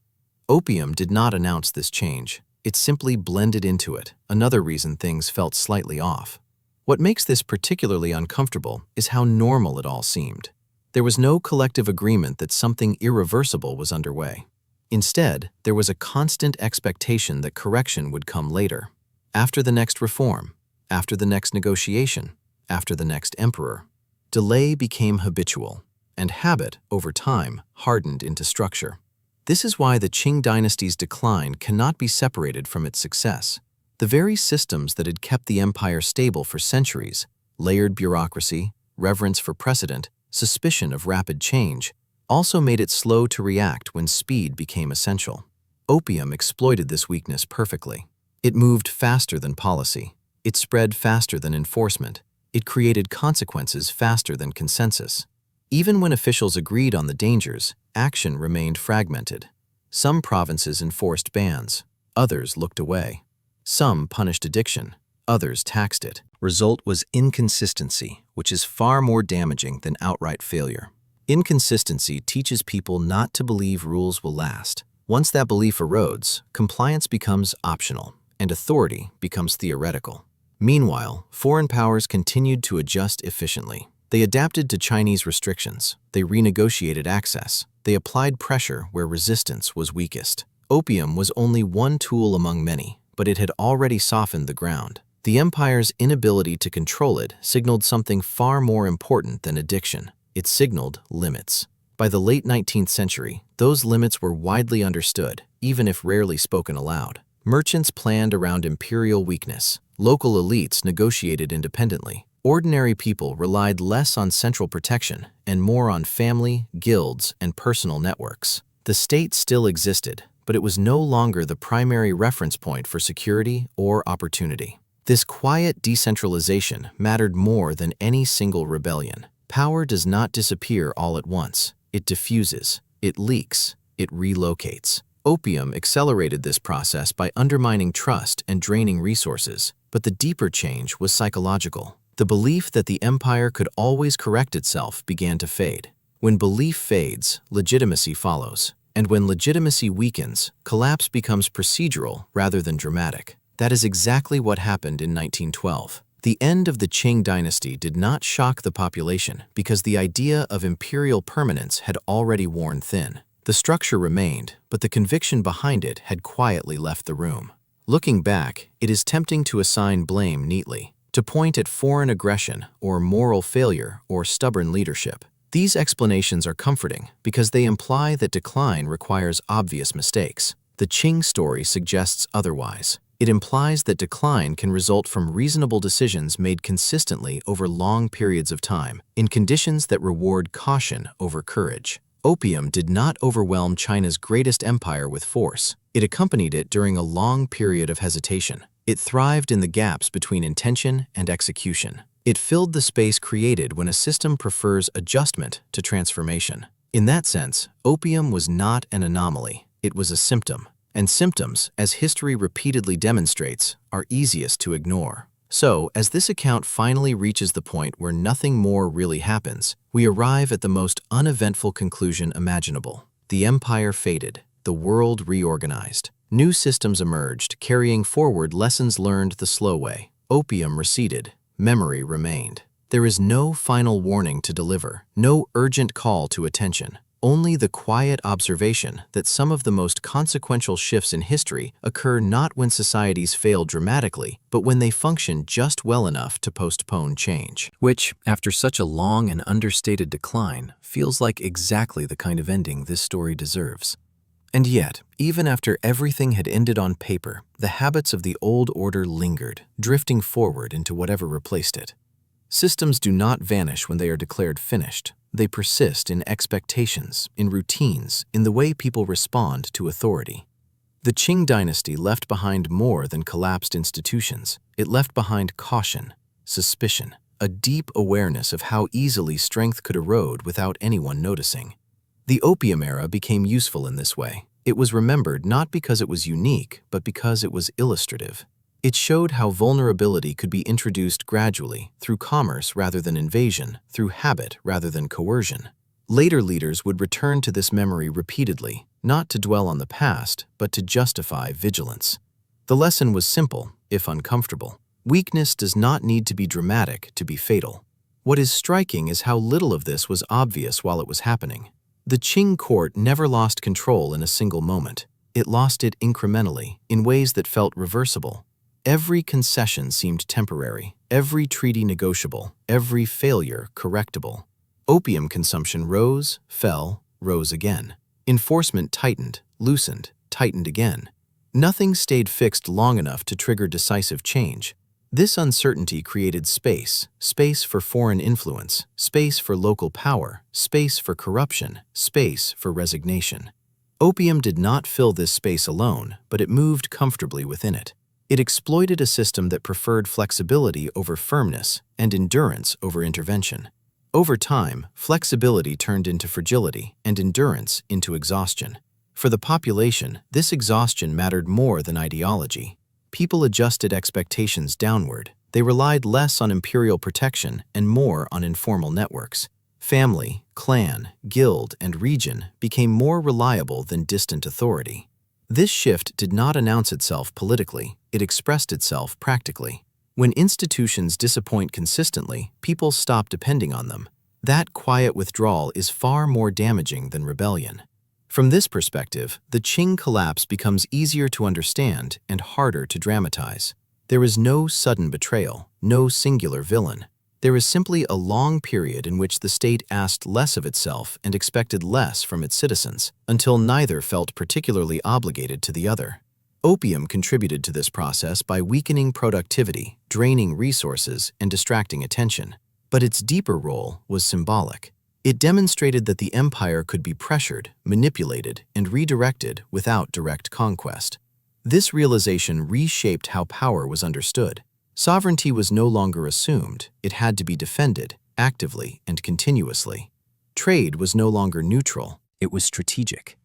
Opium did not announce this change. It simply blended into it, another reason things felt slightly off. What makes this particularly uncomfortable is how normal it all seemed. There was no collective agreement that something irreversible was underway. Instead, there was a constant expectation that correction would come later. After the next reform, after the next negotiation, after the next emperor. Delay became habitual, and habit, over time, hardened into structure. This is why the Qing Dynasty's decline cannot be separated from its success. The very systems that had kept the empire stable for centuries, layered bureaucracy, reverence for precedent, suspicion of rapid change, also made it slow to react when speed became essential. Opium exploited this weakness perfectly. It moved faster than policy. It spread faster than enforcement. It created consequences faster than consensus. Even when officials agreed on the dangers, action remained fragmented. Some provinces enforced bans. Others looked away. Some punished addiction. Others taxed it. Result was inconsistency, which is far more damaging than outright failure. Inconsistency teaches people not to believe rules will last. Once that belief erodes, compliance becomes optional, and authority becomes theoretical. Meanwhile, foreign powers continued to adjust efficiently. They adapted to Chinese restrictions. They renegotiated access. They applied pressure where resistance was weakest. Opium was only one tool among many, but it had already softened the ground. The empire's inability to control it signaled something far more important than addiction. It signaled limits. By the late 19th century, those limits were widely understood, even if rarely spoken aloud. Merchants planned around imperial weakness. Local elites negotiated independently. Ordinary people relied less on central protection and more on family, guilds, and personal networks. The state still existed, but it was no longer the primary reference point for security or opportunity. This quiet decentralization mattered more than any single rebellion. Power does not disappear all at once. It diffuses, it leaks, it relocates. Opium accelerated this process by undermining trust and draining resources, but the deeper change was psychological. The belief that the empire could always correct itself began to fade. When belief fades, legitimacy follows. And when legitimacy weakens, collapse becomes procedural rather than dramatic. That is exactly what happened in 1912. The end of the Qing Dynasty did not shock the population because the idea of imperial permanence had already worn thin. The structure remained, but the conviction behind it had quietly left the room. Looking back, it is tempting to assign blame neatly, to point at foreign aggression or moral failure or stubborn leadership. These explanations are comforting because they imply that decline requires obvious mistakes. The Qing story suggests otherwise. It implies that decline can result from reasonable decisions made consistently over long periods of time, in conditions that reward caution over courage. Opium did not overwhelm China's greatest empire with force. It accompanied it during a long period of hesitation. It thrived in the gaps between intention and execution. It filled the space created when a system prefers adjustment to transformation. In that sense, opium was not an anomaly. It was a symptom. And symptoms, as history repeatedly demonstrates, are easiest to ignore. So, as this account finally reaches the point where nothing more really happens, we arrive at the most uneventful conclusion imaginable. The empire faded. The world reorganized. New systems emerged, carrying forward lessons learned the slow way. Opium receded. Memory remained. There is no final warning to deliver, no urgent call to attention. Only the quiet observation that some of the most consequential shifts in history occur not when societies fail dramatically, but when they function just well enough to postpone change. Which, after such a long and understated decline, feels like exactly the kind of ending this story deserves. And yet, even after everything had ended on paper, the habits of the old order lingered, drifting forward into whatever replaced it. Systems do not vanish when they are declared finished. They persist in expectations, in routines, in the way people respond to authority. The Qing Dynasty left behind more than collapsed institutions. It left behind caution, suspicion, a deep awareness of how easily strength could erode without anyone noticing. The Opium era became useful in this way. It was remembered not because it was unique, but because it was illustrative. It showed how vulnerability could be introduced gradually, through commerce rather than invasion, through habit rather than coercion. Later leaders would return to this memory repeatedly, not to dwell on the past, but to justify vigilance. The lesson was simple, if uncomfortable. Weakness does not need to be dramatic to be fatal. What is striking is how little of this was obvious while it was happening. The Qing court never lost control in a single moment. It lost it incrementally, in ways that felt reversible. Every concession seemed temporary, every treaty negotiable, every failure correctable. Opium consumption rose, fell, rose again. Enforcement tightened, loosened, tightened again. Nothing stayed fixed long enough to trigger decisive change. This uncertainty created space for foreign influence, space for local power, space for corruption, space for resignation. Opium did not fill this space alone, but it moved comfortably within it. It exploited a system that preferred flexibility over firmness and endurance over intervention. Over time, flexibility turned into fragility and endurance into exhaustion. For the population, this exhaustion mattered more than ideology. People adjusted expectations downward. They relied less on imperial protection and more on informal networks. Family, clan, guild, and region became more reliable than distant authority. This shift did not announce itself politically, it expressed itself practically. When institutions disappoint consistently, people stop depending on them. That quiet withdrawal is far more damaging than rebellion. From this perspective, the Qing collapse becomes easier to understand and harder to dramatize. There is no sudden betrayal, no singular villain. There is simply a long period in which the state asked less of itself and expected less from its citizens, until neither felt particularly obligated to the other. Opium contributed to this process by weakening productivity, draining resources, and distracting attention. But its deeper role was symbolic. It demonstrated that the empire could be pressured, manipulated, and redirected without direct conquest. This realization reshaped how power was understood. Sovereignty was no longer assumed, it had to be defended, actively and continuously. Trade was no longer neutral, it was strategic.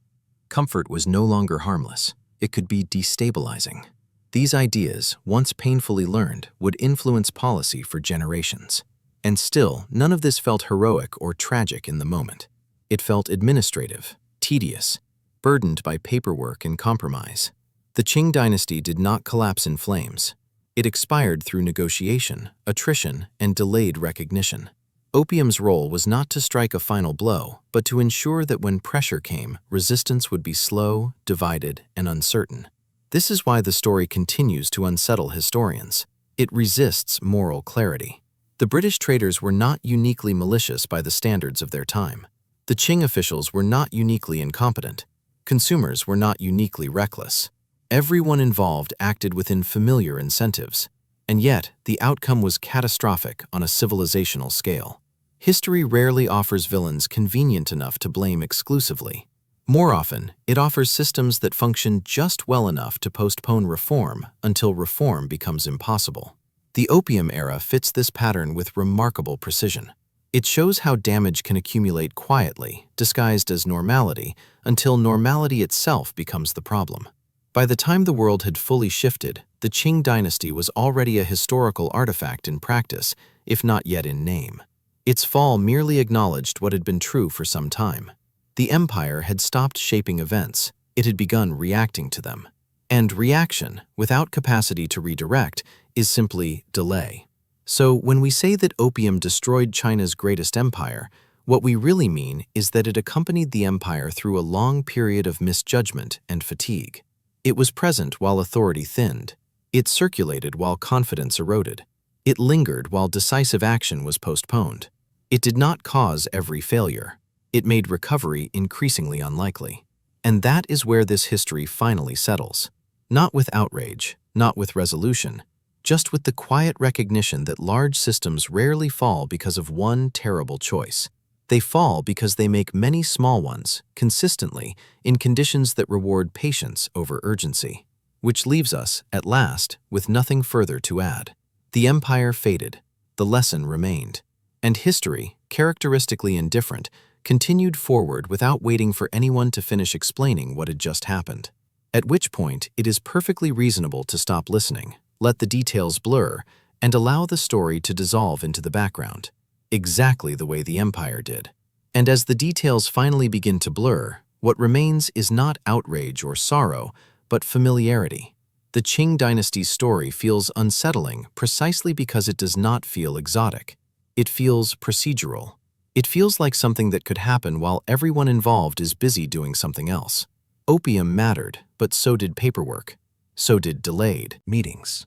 Comfort was no longer harmless, it could be destabilizing. These ideas, once painfully learned, would influence policy for generations. And still, none of this felt heroic or tragic in the moment. It felt administrative, tedious, burdened by paperwork and compromise. The Qing Dynasty did not collapse in flames. It expired through negotiation, attrition, and delayed recognition. Opium's role was not to strike a final blow, but to ensure that when pressure came, resistance would be slow, divided, and uncertain. This is why the story continues to unsettle historians. It resists moral clarity. The British traders were not uniquely malicious by the standards of their time. The Qing officials were not uniquely incompetent. Consumers were not uniquely reckless. Everyone involved acted within familiar incentives. And yet, the outcome was catastrophic on a civilizational scale. History rarely offers villains convenient enough to blame exclusively. More often, it offers systems that function just well enough to postpone reform until reform becomes impossible. The Opium era fits this pattern with remarkable precision. It shows how damage can accumulate quietly, disguised as normality, until normality itself becomes the problem. By the time the world had fully shifted, the Qing Dynasty was already a historical artifact in practice, if not yet in name. Its fall merely acknowledged what had been true for some time. The empire had stopped shaping events, it had begun reacting to them. And reaction, without capacity to redirect, is simply delay. So when we say that opium destroyed China's greatest empire, what we really mean is that it accompanied the empire through a long period of misjudgment and fatigue. It was present while authority thinned. It circulated while confidence eroded. It lingered while decisive action was postponed. It did not cause every failure. It made recovery increasingly unlikely. And that is where this history finally settles. Not with outrage, not with resolution, just with the quiet recognition that large systems rarely fall because of one terrible choice. They fall because they make many small ones, consistently, in conditions that reward patience over urgency. Which leaves us, at last, with nothing further to add. The empire faded, the lesson remained, and history, characteristically indifferent, continued forward without waiting for anyone to finish explaining what had just happened. At which point, it is perfectly reasonable to stop listening, let the details blur, and allow the story to dissolve into the background, exactly the way the empire did. And as the details finally begin to blur, what remains is not outrage or sorrow, but familiarity. The Qing Dynasty's story feels unsettling precisely because it does not feel exotic. It feels procedural. It feels like something that could happen while everyone involved is busy doing something else. Opium mattered, but so did paperwork. So did delayed meetings.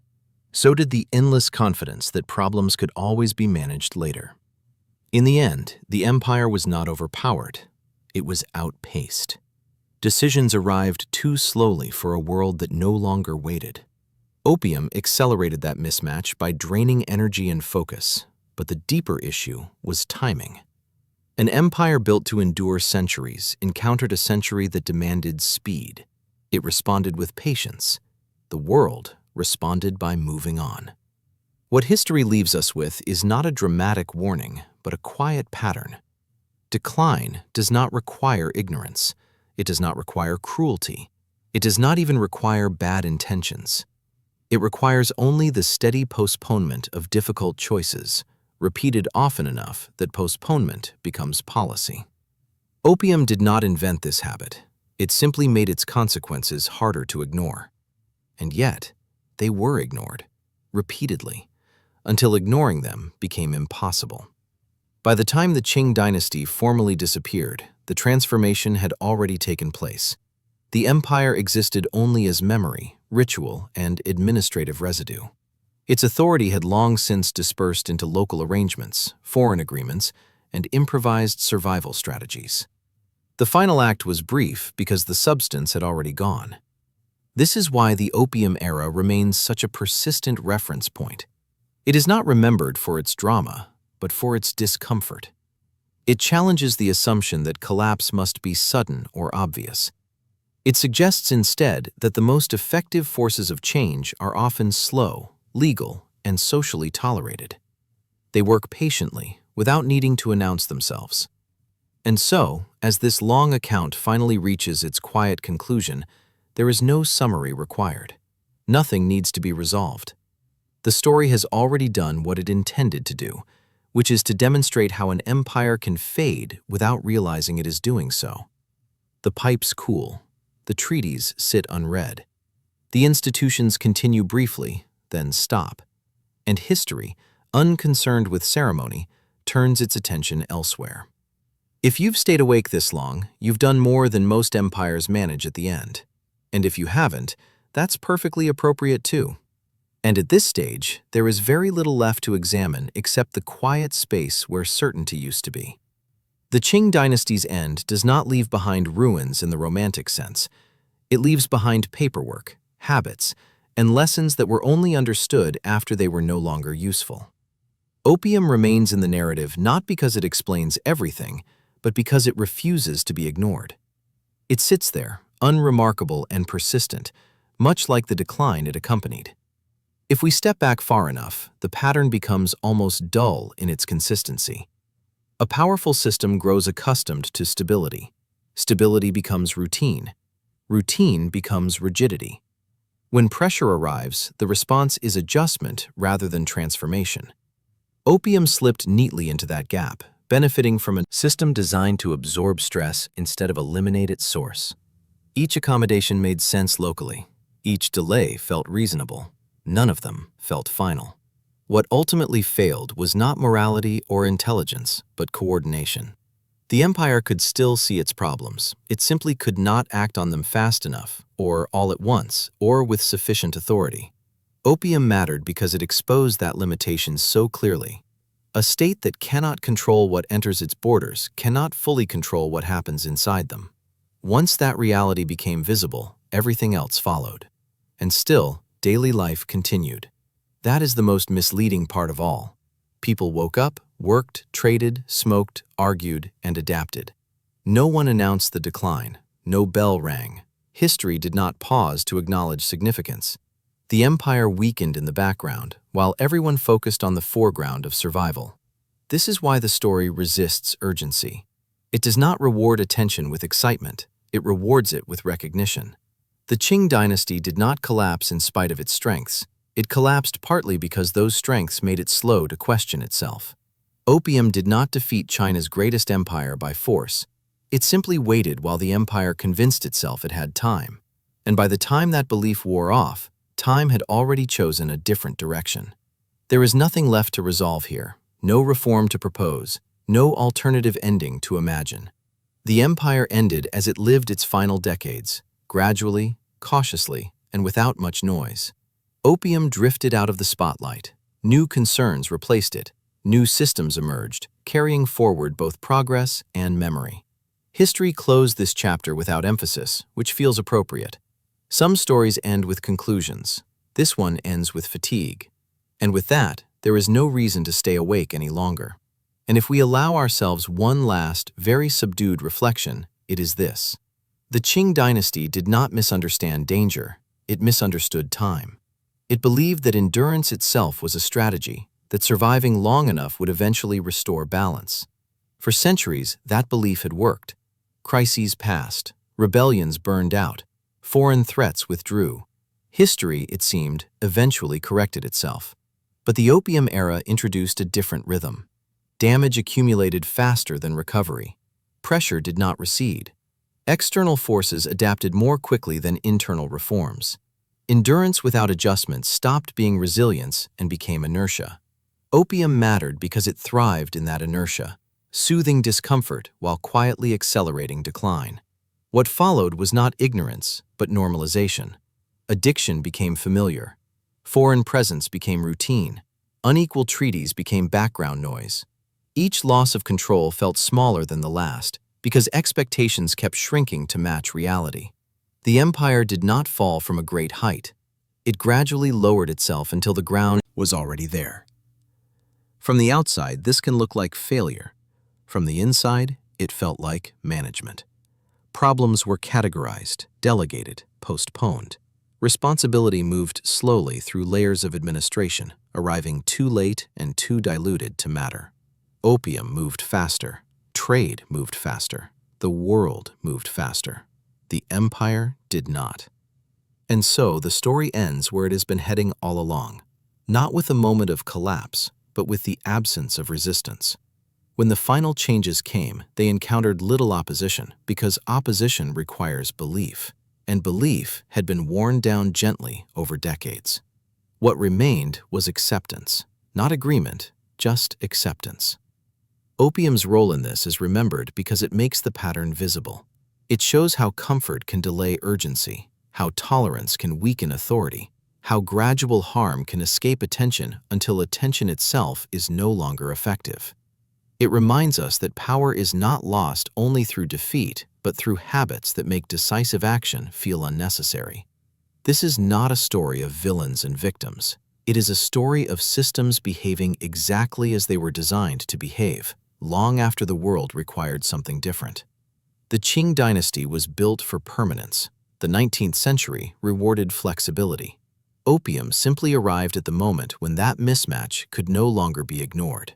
So did the endless confidence that problems could always be managed later. In the end, the empire was not overpowered. It was outpaced. Decisions arrived too slowly for a world that no longer waited. Opium accelerated that mismatch by draining energy and focus, but the deeper issue was timing. An empire built to endure centuries encountered a century that demanded speed. It responded with patience. The world responded by moving on. What history leaves us with is not a dramatic warning, but a quiet pattern. Decline does not require ignorance. It does not require cruelty. It does not even require bad intentions. It requires only the steady postponement of difficult choices, repeated often enough that postponement becomes policy. Opium did not invent this habit. It simply made its consequences harder to ignore. And yet, they were ignored, repeatedly, until ignoring them became impossible. By the time the Qing Dynasty formally disappeared, the transformation had already taken place. The empire existed only as memory, ritual, and administrative residue. Its authority had long since dispersed into local arrangements, foreign agreements, and improvised survival strategies. The final act was brief because the substance had already gone. This is why the Opium era remains such a persistent reference point. It is not remembered for its drama, but for its discomfort. It challenges the assumption that collapse must be sudden or obvious. It suggests instead that the most effective forces of change are often slow, legal, and socially tolerated. They work patiently, without needing to announce themselves. And so, as this long account finally reaches its quiet conclusion, there is no summary required. Nothing needs to be resolved. The story has already done what it intended to do, which is to demonstrate how an empire can fade without realizing it is doing so. The pipes cool. The treaties sit unread. The institutions continue briefly, then stop. And history, unconcerned with ceremony, turns its attention elsewhere. If you've stayed awake this long, you've done more than most empires manage at the end. And if you haven't, that's perfectly appropriate too. And at this stage, there is very little left to examine except the quiet space where certainty used to be. The Qing Dynasty's end does not leave behind ruins in the romantic sense. It leaves behind paperwork, habits, and lessons that were only understood after they were no longer useful. Opium remains in the narrative not because it explains everything, but because it refuses to be ignored. It sits there, unremarkable and persistent, much like the decline it accompanied. If we step back far enough, the pattern becomes almost dull in its consistency. A powerful system grows accustomed to stability. Stability becomes routine. Routine becomes rigidity. When pressure arrives, the response is adjustment rather than transformation. Opium slipped neatly into that gap, benefiting from a system designed to absorb stress instead of eliminate its source. Each accommodation made sense locally. Each delay felt reasonable. None of them felt final. What ultimately failed was not morality or intelligence, but coordination. The empire could still see its problems. It simply could not act on them fast enough, or all at once, or with sufficient authority. Opium mattered because it exposed that limitation so clearly. A state that cannot control what enters its borders cannot fully control what happens inside them. Once that reality became visible, everything else followed. And still, daily life continued. That is the most misleading part of all. People woke up, worked, traded, smoked, argued, and adapted. No one announced the decline. No bell rang. History did not pause to acknowledge significance. The empire weakened in the background, while everyone focused on the foreground of survival. This is why the story resists urgency. It does not reward attention with excitement. It rewards it with recognition. The Qing Dynasty did not collapse in spite of its strengths. It collapsed partly because those strengths made it slow to question itself. Opium did not defeat China's greatest empire by force. It simply waited while the empire convinced itself it had time. And by the time that belief wore off, time had already chosen a different direction. There is nothing left to resolve here, no reform to propose, no alternative ending to imagine. The empire ended as it lived its final decades, gradually, cautiously, and without much noise. Opium drifted out of the spotlight. New concerns replaced it. New systems emerged, carrying forward both progress and memory. History closed this chapter without emphasis, which feels appropriate. Some stories end with conclusions. This one ends with fatigue. And with that, there is no reason to stay awake any longer. And if we allow ourselves one last, very subdued reflection, it is this. The Qing Dynasty did not misunderstand danger. It misunderstood time. It believed that endurance itself was a strategy, that surviving long enough would eventually restore balance. For centuries, that belief had worked. Crises passed, rebellions burned out, foreign threats withdrew. History, it seemed, eventually corrected itself. But the Opium era introduced a different rhythm. Damage accumulated faster than recovery. Pressure did not recede. External forces adapted more quickly than internal reforms. Endurance without adjustment stopped being resilience and became inertia. Opium mattered because it thrived in that inertia, soothing discomfort while quietly accelerating decline. What followed was not ignorance, but normalization. Addiction became familiar. Foreign presence became routine. Unequal treaties became background noise. Each loss of control felt smaller than the last because expectations kept shrinking to match reality. The empire did not fall from a great height. It gradually lowered itself until the ground was already there. From the outside, this can look like failure. From the inside, it felt like management. Problems were categorized, delegated, postponed. Responsibility moved slowly through layers of administration, arriving too late and too diluted to matter. Opium moved faster. Trade moved faster. The world moved faster. The empire did not. And so the story ends where it has been heading all along, not with a moment of collapse, but with the absence of resistance. When the final changes came, they encountered little opposition because opposition requires belief, and belief had been worn down gently over decades. What remained was acceptance, not agreement, just acceptance. Opium's role in this is remembered because it makes the pattern visible. It shows how comfort can delay urgency, how tolerance can weaken authority, how gradual harm can escape attention until attention itself is no longer effective. It reminds us that power is not lost only through defeat, but through habits that make decisive action feel unnecessary. This is not a story of villains and victims. It is a story of systems behaving exactly as they were designed to behave, long after the world required something different. The Qing Dynasty was built for permanence. The 19th century rewarded flexibility. Opium simply arrived at the moment when that mismatch could no longer be ignored.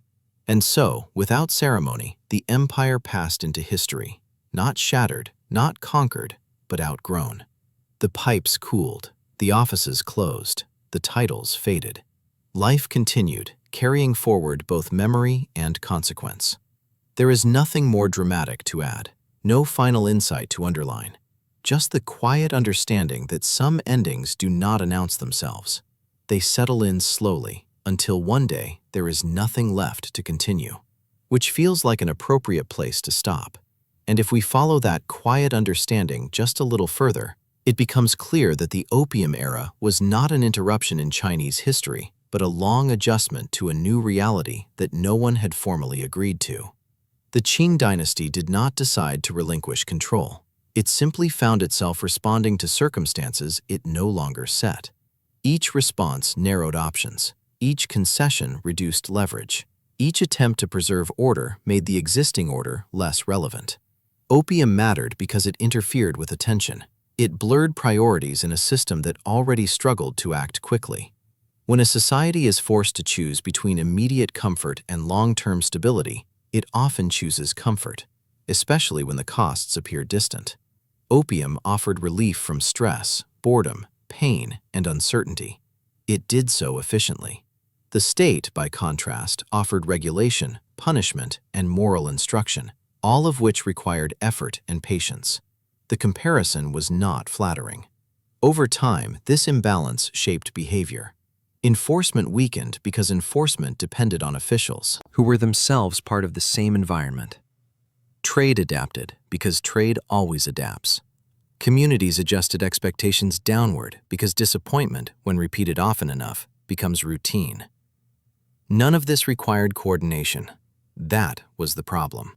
And so, without ceremony, the empire passed into history, not shattered, not conquered, but outgrown. The pipes cooled, the offices closed, the titles faded. Life continued, carrying forward both memory and consequence. There is nothing more dramatic to add, no final insight to underline, just the quiet understanding that some endings do not announce themselves. They settle in slowly, until one day there is nothing left to continue, which feels like an appropriate place to stop. And if we follow that quiet understanding just a little further, it becomes clear that the Opium era was not an interruption in Chinese history, but a long adjustment to a new reality that no one had formally agreed to. The Qing Dynasty did not decide to relinquish control. It simply found itself responding to circumstances it no longer set. Each response narrowed options. Each concession reduced leverage. Each attempt to preserve order made the existing order less relevant. Opium mattered because it interfered with attention. It blurred priorities in a system that already struggled to act quickly. When a society is forced to choose between immediate comfort and long-term stability, it often chooses comfort, especially when the costs appear distant. Opium offered relief from stress, boredom, pain, and uncertainty. It did so efficiently. The state, by contrast, offered regulation, punishment, and moral instruction, all of which required effort and patience. The comparison was not flattering. Over time, this imbalance shaped behavior. Enforcement weakened because enforcement depended on officials, who were themselves part of the same environment. Trade adapted because trade always adapts. Communities adjusted expectations downward because disappointment, when repeated often enough, becomes routine. None of this required coordination. That was the problem.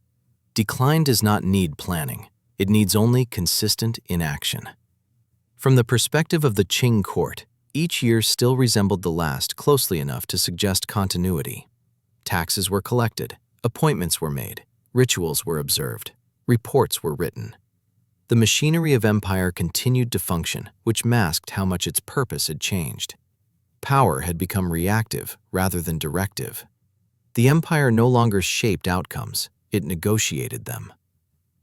Decline does not need planning. It needs only consistent inaction. From the perspective of the Qing court, each year still resembled the last closely enough to suggest continuity. Taxes were collected, appointments were made, rituals were observed, reports were written. The machinery of empire continued to function, which masked how much its purpose had changed. Power had become reactive rather than directive. The empire no longer shaped outcomes, it negotiated them.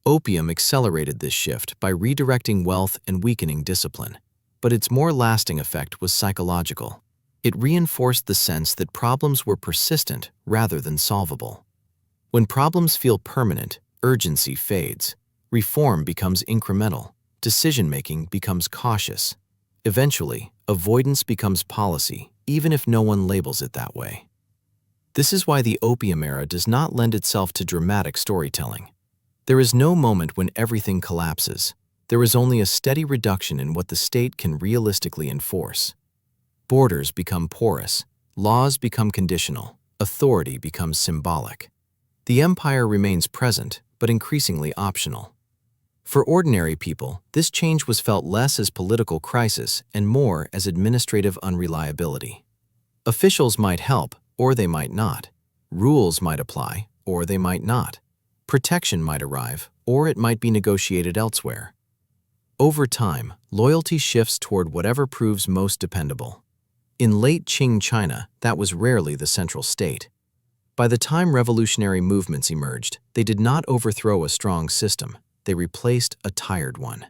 Opium accelerated this shift by redirecting wealth and weakening discipline. But its more lasting effect was psychological. It reinforced the sense that problems were persistent rather than solvable. When problems feel permanent, urgency fades. Reform becomes incremental. Decision-making becomes cautious. Eventually, avoidance becomes policy, even if no one labels it that way. This is why the Opium era does not lend itself to dramatic storytelling. There is no moment when everything collapses. There is only a steady reduction in what the state can realistically enforce. Borders become porous, laws become conditional, authority becomes symbolic. The empire remains present, but increasingly optional. For ordinary people, this change was felt less as political crisis and more as administrative unreliability. Officials might help, or they might not. Rules might apply, or they might not. Protection might arrive, or it might be negotiated elsewhere. Over time, loyalty shifts toward whatever proves most dependable. In late Qing China, that was rarely the central state. By the time revolutionary movements emerged, they did not overthrow a strong system, they replaced a tired one.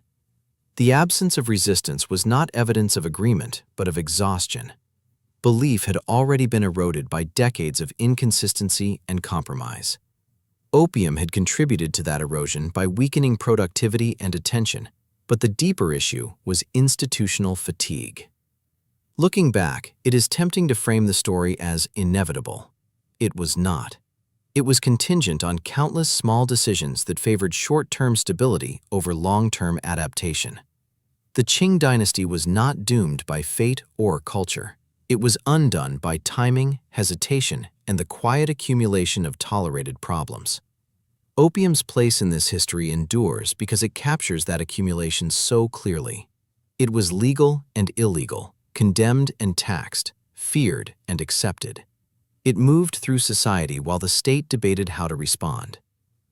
The absence of resistance was not evidence of agreement, but of exhaustion. Belief had already been eroded by decades of inconsistency and compromise. Opium had contributed to that erosion by weakening productivity and attention, but the deeper issue was institutional fatigue. Looking back, it is tempting to frame the story as inevitable. It was not. It was contingent on countless small decisions that favored short-term stability over long-term adaptation. The Qing Dynasty was not doomed by fate or culture. It was undone by timing, hesitation, and the quiet accumulation of tolerated problems. Opium's place in this history endures because it captures that accumulation so clearly. It was legal and illegal, condemned and taxed, feared and accepted. It moved through society while the state debated how to respond.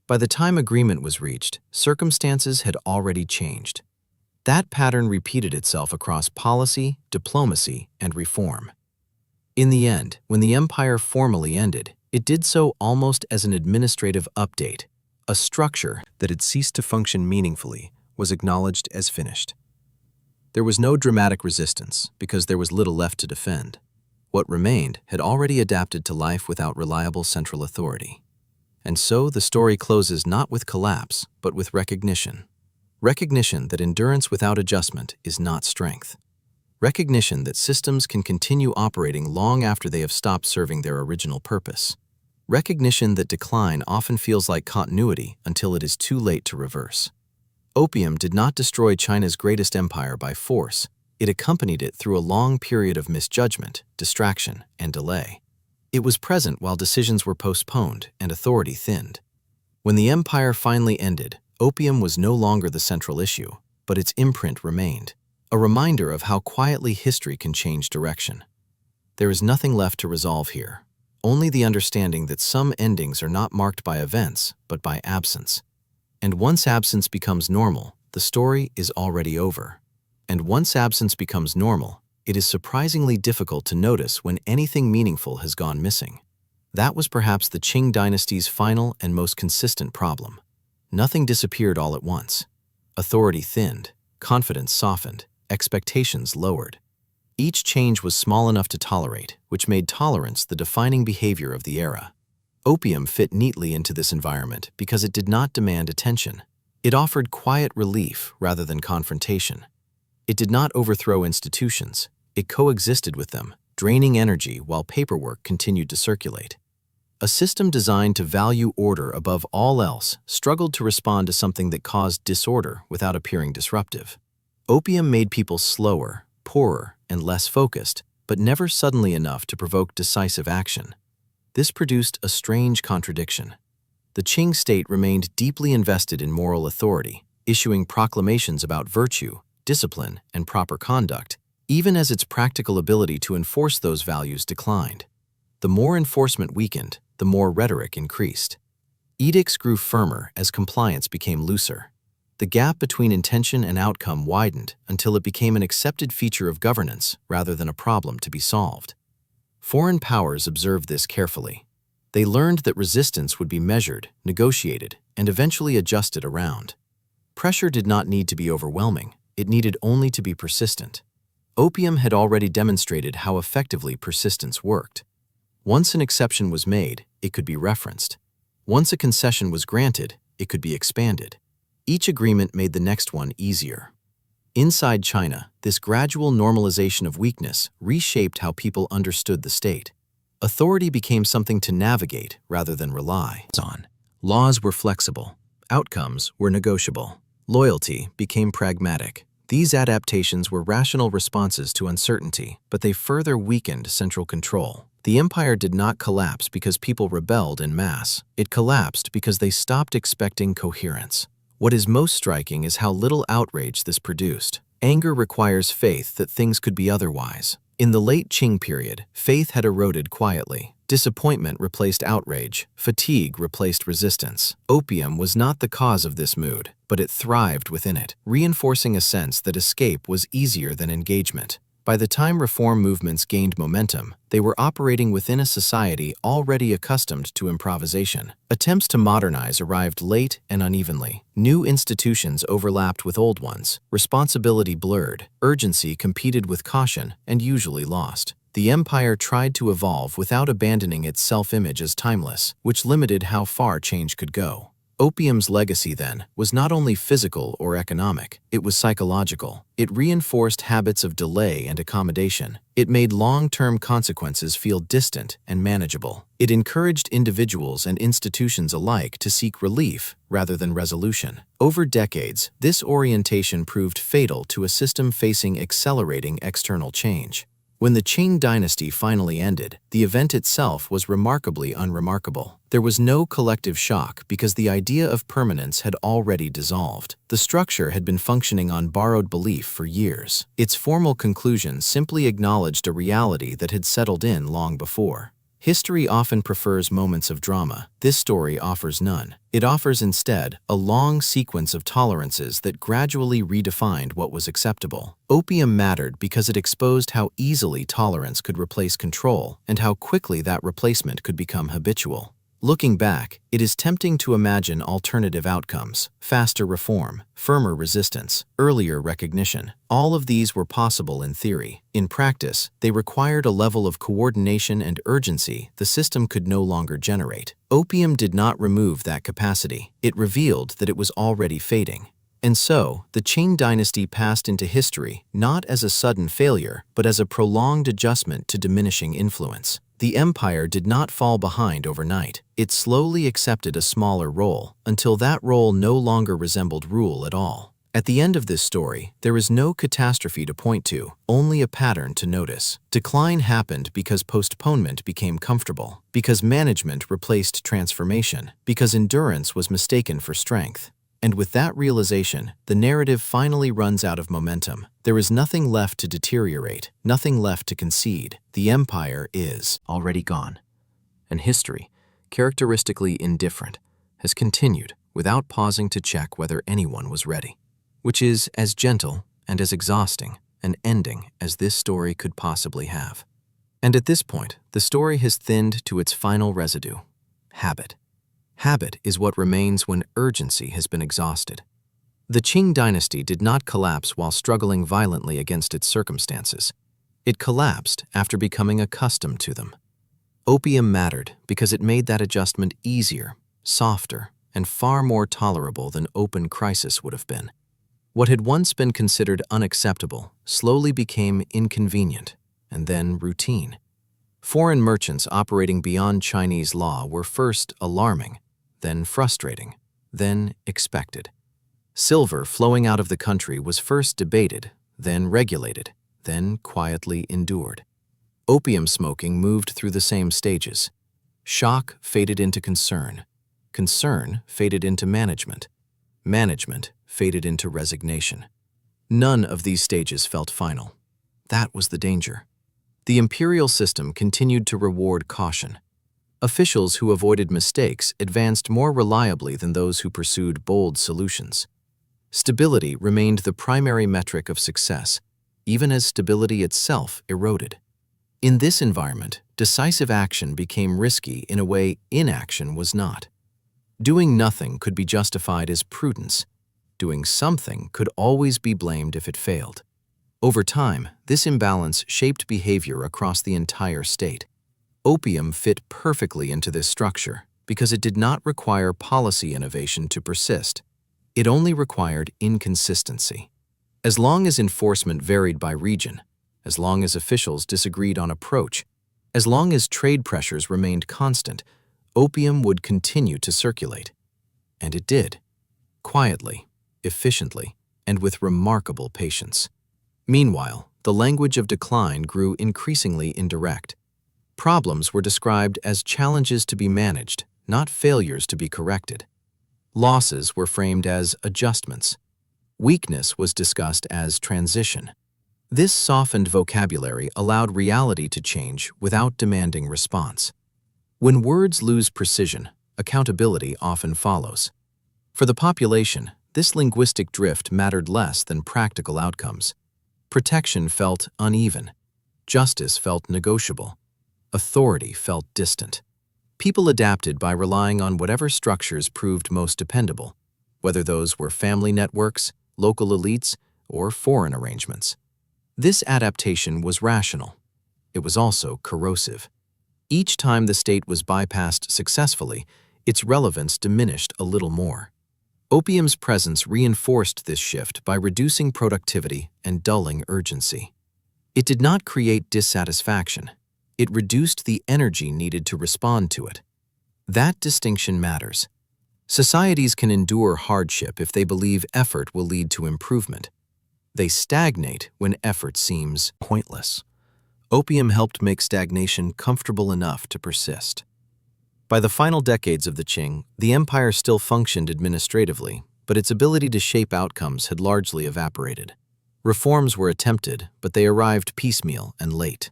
By the time agreement was reached, circumstances had already changed. That pattern repeated itself across policy, diplomacy, and reform. In the end, when the empire formally ended, it did so almost as an administrative update. A structure that had ceased to function meaningfully was acknowledged as finished. There was no dramatic resistance because there was little left to defend. What remained had already adapted to life without reliable central authority. And so the story closes not with collapse, but with recognition. Recognition that endurance without adjustment is not strength. Recognition that systems can continue operating long after they have stopped serving their original purpose. Recognition that decline often feels like continuity until it is too late to reverse. Opium did not destroy China's greatest empire by force. It accompanied it through a long period of misjudgment, distraction, and delay. It was present while decisions were postponed and authority thinned. When the empire finally ended, opium was no longer the central issue, but its imprint remained, a reminder of how quietly history can change direction. There is nothing left to resolve here. Only the understanding that some endings are not marked by events, but by absence. And once absence becomes normal, the story is already over. And once absence becomes normal, it is surprisingly difficult to notice when anything meaningful has gone missing. That was perhaps the Qing Dynasty's final and most consistent problem. Nothing disappeared all at once. Authority thinned, confidence softened, expectations lowered. Each change was small enough to tolerate, which made tolerance the defining behavior of the era. Opium fit neatly into this environment because it did not demand attention. It offered quiet relief rather than confrontation. It did not overthrow institutions. It coexisted with them, draining energy while paperwork continued to circulate. A system designed to value order above all else struggled to respond to something that caused disorder without appearing disruptive. Opium made people slower, poorer, and less focused, but never suddenly enough to provoke decisive action. This produced a strange contradiction. The Qing state remained deeply invested in moral authority, issuing proclamations about virtue, discipline, and proper conduct, even as its practical ability to enforce those values declined. The more enforcement weakened, the more rhetoric increased. Edicts grew firmer as compliance became looser. The gap between intention and outcome widened until it became an accepted feature of governance rather than a problem to be solved. Foreign powers observed this carefully. They learned that resistance would be measured, negotiated, and eventually adjusted around. Pressure did not need to be overwhelming. It needed only to be persistent. Opium had already demonstrated how effectively persistence worked. Once an exception was made, it could be referenced. Once a concession was granted, it could be expanded. Each agreement made the next one easier. Inside China, this gradual normalization of weakness reshaped how people understood the state. Authority became something to navigate rather than rely on. Laws were flexible. Outcomes were negotiable. Loyalty became pragmatic. These adaptations were rational responses to uncertainty, but they further weakened central control. The empire did not collapse because people rebelled en masse. It collapsed because they stopped expecting coherence. What is most striking is how little outrage this produced. Anger requires faith that things could be otherwise. In the late Qing period, faith had eroded quietly. Disappointment replaced outrage. Fatigue replaced resistance. Opium was not the cause of this mood, but it thrived within it, reinforcing a sense that escape was easier than engagement. By the time reform movements gained momentum, they were operating within a society already accustomed to improvisation. Attempts to modernize arrived late and unevenly. New institutions overlapped with old ones. Responsibility blurred. Urgency competed with caution and usually lost. The empire tried to evolve without abandoning its self-image as timeless, which limited how far change could go. Opium's legacy, then, was not only physical or economic, it was psychological. It reinforced habits of delay and accommodation. It made long-term consequences feel distant and manageable. It encouraged individuals and institutions alike to seek relief rather than resolution. Over decades, this orientation proved fatal to a system facing accelerating external change. When the Qing Dynasty finally ended, the event itself was remarkably unremarkable. There was no collective shock because the idea of permanence had already dissolved. The structure had been functioning on borrowed belief for years. Its formal conclusion simply acknowledged a reality that had settled in long before. History often prefers moments of drama. This story offers none. It offers instead a long sequence of tolerances that gradually redefined what was acceptable. Opium mattered because it exposed how easily tolerance could replace control and how quickly that replacement could become habitual. Looking back, it is tempting to imagine alternative outcomes: faster reform, firmer resistance, earlier recognition. All of these were possible in theory. In practice, they required a level of coordination and urgency the system could no longer generate. Opium did not remove that capacity. It revealed that it was already fading. And so, the Qing Dynasty passed into history not as a sudden failure, but as a prolonged adjustment to diminishing influence. The empire did not fall behind overnight. It slowly accepted a smaller role until that role no longer resembled rule at all. At the end of this story, there is no catastrophe to point to, only a pattern to notice. Decline happened because postponement became comfortable, because management replaced transformation, because endurance was mistaken for strength. And with that realization, the narrative finally runs out of momentum. There is nothing left to deteriorate, nothing left to concede. The empire is already gone. And history, characteristically indifferent, has continued without pausing to check whether anyone was ready. Which is as gentle and as exhausting an ending as this story could possibly have. And at this point, the story has thinned to its final residue: habit. Habit is what remains when urgency has been exhausted. The Qing Dynasty did not collapse while struggling violently against its circumstances. It collapsed after becoming accustomed to them. Opium mattered because it made that adjustment easier, softer, and far more tolerable than open crisis would have been. What had once been considered unacceptable slowly became inconvenient, and then routine. Foreign merchants operating beyond Chinese law were first alarming, then frustrating, then expected. Silver flowing out of the country was first debated, then regulated, then quietly endured. Opium smoking moved through the same stages. Shock faded into concern. Concern faded into management. Management faded into resignation. None of these stages felt final. That was the danger. The imperial system continued to reward caution. Officials who avoided mistakes advanced more reliably than those who pursued bold solutions. Stability remained the primary metric of success, even as stability itself eroded. In this environment, decisive action became risky in a way inaction was not. Doing nothing could be justified as prudence. Doing something could always be blamed if it failed. Over time, this imbalance shaped behavior across the entire state. Opium fit perfectly into this structure because it did not require policy innovation to persist. It only required inconsistency. As long as enforcement varied by region, as long as officials disagreed on approach, as long as trade pressures remained constant, opium would continue to circulate. And it did, quietly, efficiently, and with remarkable patience. Meanwhile, the language of decline grew increasingly indirect. Problems were described as challenges to be managed, not failures to be corrected. Losses were framed as adjustments. Weakness was discussed as transition. This softened vocabulary allowed reality to change without demanding response. When words lose precision, accountability often follows. For the population, this linguistic drift mattered less than practical outcomes. Protection felt uneven. Justice felt negotiable. Authority felt distant. People adapted by relying on whatever structures proved most dependable, whether those were family networks, local elites, or foreign arrangements. This adaptation was rational. It was also corrosive. Each time the state was bypassed successfully, its relevance diminished a little more. Opium's presence reinforced this shift by reducing productivity and dulling urgency. It did not create dissatisfaction. It reduced the energy needed to respond to it. That distinction matters. Societies can endure hardship if they believe effort will lead to improvement. They stagnate when effort seems pointless. Opium helped make stagnation comfortable enough to persist. By the final decades of the Qing, the empire still functioned administratively, but its ability to shape outcomes had largely evaporated. Reforms were attempted, but they arrived piecemeal and late.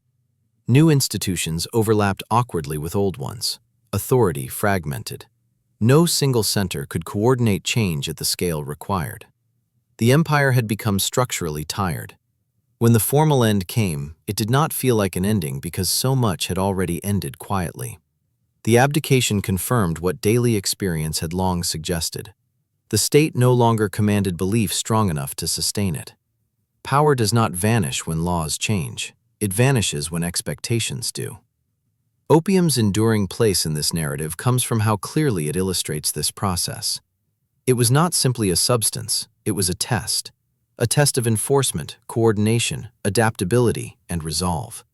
New institutions overlapped awkwardly with old ones. Authority fragmented. No single center could coordinate change at the scale required. The empire had become structurally tired. When the formal end came, it did not feel like an ending because so much had already ended quietly. The abdication confirmed what daily experience had long suggested. The state no longer commanded belief strong enough to sustain it. Power does not vanish when laws change. It vanishes when expectations do. Opium's enduring place in this narrative comes from how clearly it illustrates this process. It was not simply a substance, it was a test of enforcement, coordination, adaptability, and resolve.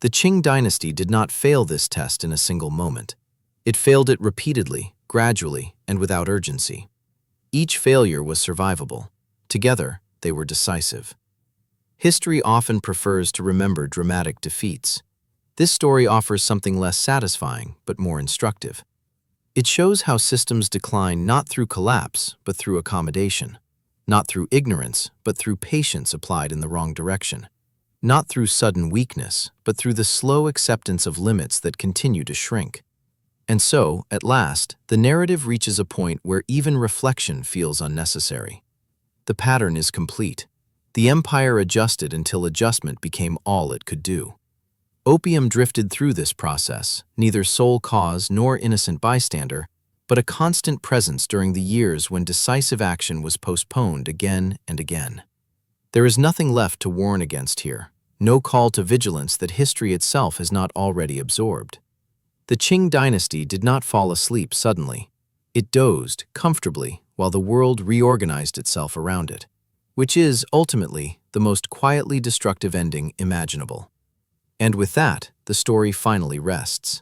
The Qing Dynasty did not fail this test in a single moment. It failed it repeatedly, gradually, and without urgency. Each failure was survivable. Together, they were decisive. History often prefers to remember dramatic defeats. This story offers something less satisfying, but more instructive. It shows how systems decline not through collapse, but through accommodation, not through ignorance, but through patience applied in the wrong direction, not through sudden weakness, but through the slow acceptance of limits that continue to shrink. And so, at last, the narrative reaches a point where even reflection feels unnecessary. The pattern is complete. The empire adjusted until adjustment became all it could do. Opium drifted through this process, neither sole cause nor innocent bystander, but a constant presence during the years when decisive action was postponed again and again. There is nothing left to warn against here, no call to vigilance that history itself has not already absorbed. The Qing Dynasty did not fall asleep suddenly. It dozed comfortably while the world reorganized itself around it, which is, ultimately, the most quietly destructive ending imaginable. And with that, the story finally rests.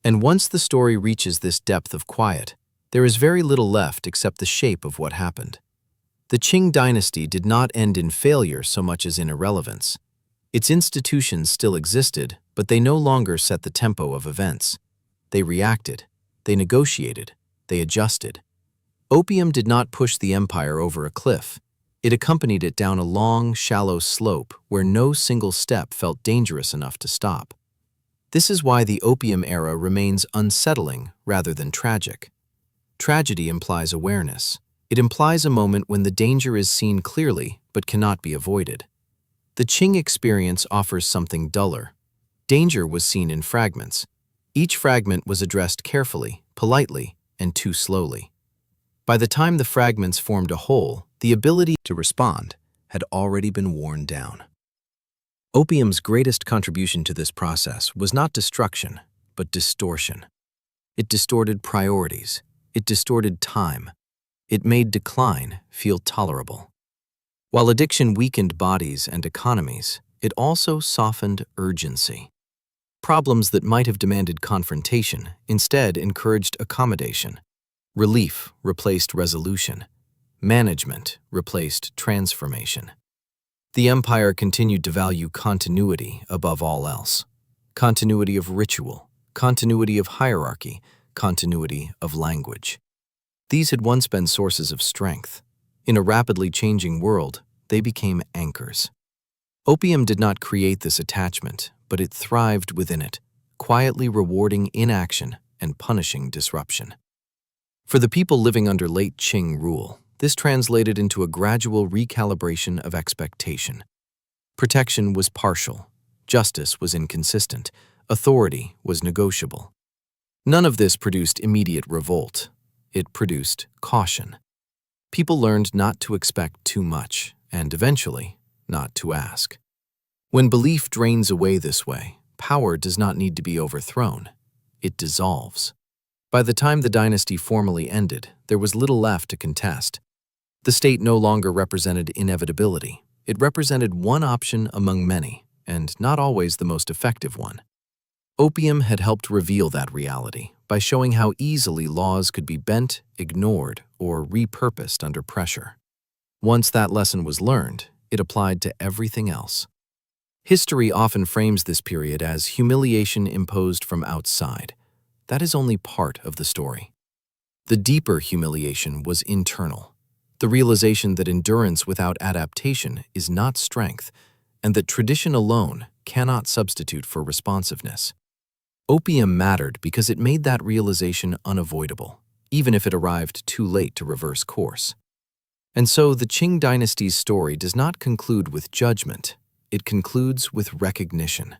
And once the story reaches this depth of quiet, there is very little left except the shape of what happened. The Qing Dynasty did not end in failure so much as in irrelevance. Its institutions still existed, but they no longer set the tempo of events. They reacted, they negotiated, they adjusted. Opium did not push the empire over a cliff. It accompanied it down a long, shallow slope where no single step felt dangerous enough to stop. This is why the Opium era remains unsettling rather than tragic. Tragedy implies awareness. It implies a moment when the danger is seen clearly but cannot be avoided. The Qing experience offers something duller. Danger was seen in fragments. Each fragment was addressed carefully, politely, and too slowly. By the time the fragments formed a whole, the ability to respond had already been worn down. Opium's greatest contribution to this process was not destruction, but distortion. It distorted priorities. It distorted time. It made decline feel tolerable. While addiction weakened bodies and economies, it also softened urgency. Problems that might have demanded confrontation instead encouraged accommodation. Relief replaced resolution. Management replaced transformation. The empire continued to value continuity above all else. Continuity of ritual, continuity of hierarchy, continuity of language. These had once been sources of strength. In a rapidly changing world, they became anchors. Opium did not create this attachment, but it thrived within it, quietly rewarding inaction and punishing disruption. For the people living under late Qing rule, this translated into a gradual recalibration of expectation. Protection was partial, justice was inconsistent, authority was negotiable. None of this produced immediate revolt. It produced caution. People learned not to expect too much, and eventually, not to ask. When belief drains away this way, power does not need to be overthrown. It dissolves. By the time the dynasty formally ended, there was little left to contest. The state no longer represented inevitability. It represented one option among many, and not always the most effective one. Opium had helped reveal that reality by showing how easily laws could be bent, ignored, or repurposed under pressure. Once that lesson was learned, it applied to everything else. History often frames this period as humiliation imposed from outside. That is only part of the story. The deeper humiliation was internal. The realization that endurance without adaptation is not strength, and that tradition alone cannot substitute for responsiveness. Opium mattered because it made that realization unavoidable, even if it arrived too late to reverse course. And so the Qing dynasty's story does not conclude with judgment. It concludes with recognition.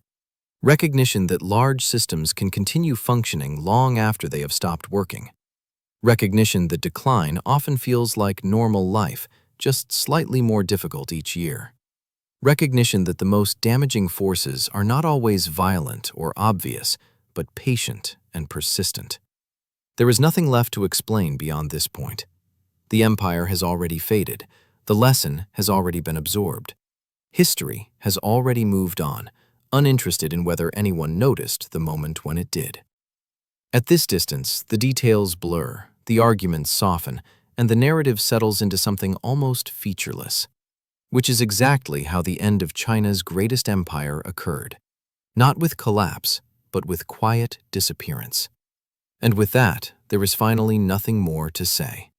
Recognition that large systems can continue functioning long after they have stopped working. Recognition that decline often feels like normal life, just slightly more difficult each year. Recognition that the most damaging forces are not always violent or obvious, but patient and persistent. There is nothing left to explain beyond this point. The empire has already faded. The lesson has already been absorbed. History has already moved on, uninterested in whether anyone noticed the moment when it did. At this distance, the details blur, the arguments soften, and the narrative settles into something almost featureless, which is exactly how the end of China's greatest empire occurred. Not with collapse, but with quiet disappearance. And with that, there was finally nothing more to say.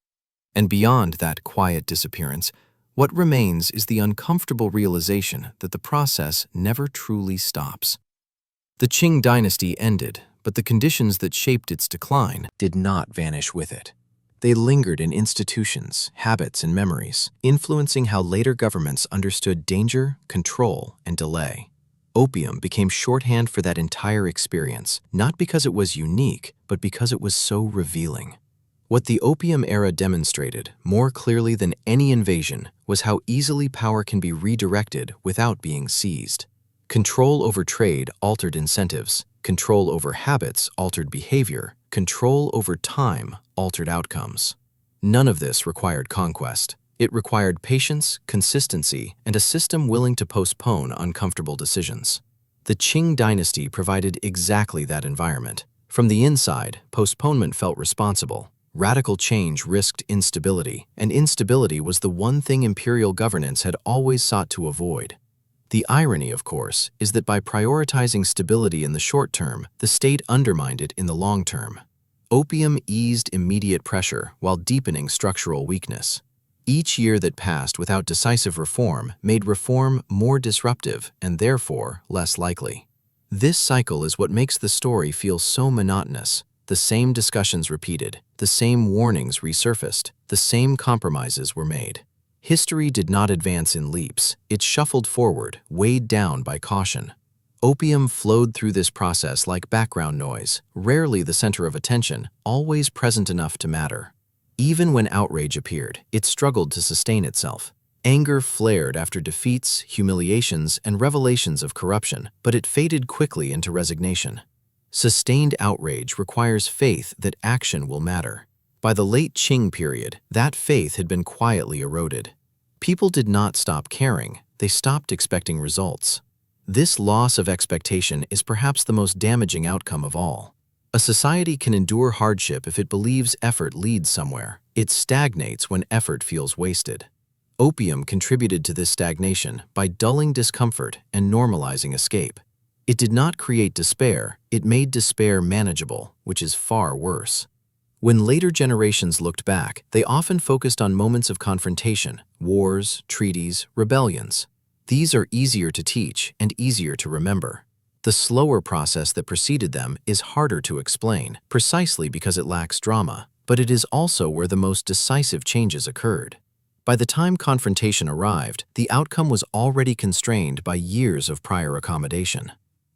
And beyond that quiet disappearance, what remains is the uncomfortable realization that the process never truly stops. The Qing Dynasty ended, but the conditions that shaped its decline did not vanish with it. They lingered in institutions, habits, and memories, influencing how later governments understood danger, control, and delay. Opium became shorthand for that entire experience, not because it was unique, but because it was so revealing. What the Opium era demonstrated, more clearly than any invasion, was how easily power can be redirected without being seized. Control over trade altered incentives. Control over habits altered behavior. Control over time altered outcomes. None of this required conquest. It required patience, consistency, and a system willing to postpone uncomfortable decisions. The Qing Dynasty provided exactly that environment. From the inside, postponement felt responsible. Radical change risked instability, and instability was the one thing imperial governance had always sought to avoid. The irony, of course, is that by prioritizing stability in the short term, the state undermined it in the long term. Opium eased immediate pressure while deepening structural weakness. Each year that passed without decisive reform made reform more disruptive and therefore less likely. This cycle is what makes the story feel so monotonous. The same discussions repeated, the same warnings resurfaced, the same compromises were made. History did not advance in leaps. It shuffled forward, weighed down by caution. Opium flowed through this process like background noise, rarely the center of attention, always present enough to matter. Even when outrage appeared, it struggled to sustain itself. Anger flared after defeats, humiliations, and revelations of corruption, but it faded quickly into resignation. Sustained outrage requires faith that action will matter. By the late Qing period, that faith had been quietly eroded. People did not stop caring, they stopped expecting results. This loss of expectation is perhaps the most damaging outcome of all. A society can endure hardship if it believes effort leads somewhere. It stagnates when effort feels wasted. Opium contributed to this stagnation by dulling discomfort and normalizing escape. It did not create despair, it made despair manageable, which is far worse. When later generations looked back, they often focused on moments of confrontation, wars, treaties, rebellions. These are easier to teach and easier to remember. The slower process that preceded them is harder to explain, precisely because it lacks drama, but it is also where the most decisive changes occurred. By the time confrontation arrived, the outcome was already constrained by years of prior accommodation.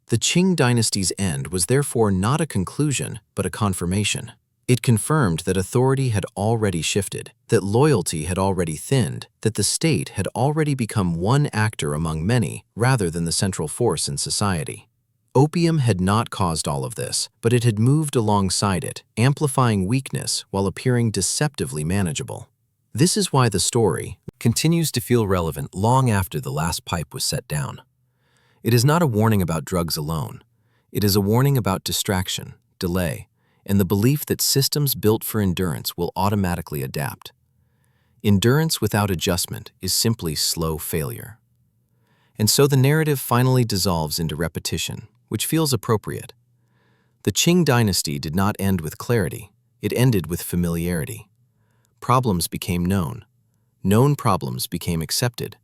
The Qing Dynasty's end was therefore not a conclusion, but a confirmation. It confirmed that authority had already shifted, that loyalty had already thinned, that the state had already become one actor among many rather than the central force in society. Opium had not caused all of this, but it had moved alongside it, amplifying weakness while appearing deceptively manageable. This is why the story continues to feel relevant long after the last pipe was set down. It is not a warning about drugs alone. It is a warning about distraction, delay, and the belief that systems built for endurance will automatically adapt. Endurance without adjustment is simply slow failure. And so the narrative finally dissolves into repetition, which feels appropriate. The Qing Dynasty did not end with clarity, it ended with familiarity. Problems became known. Known problems became accepted.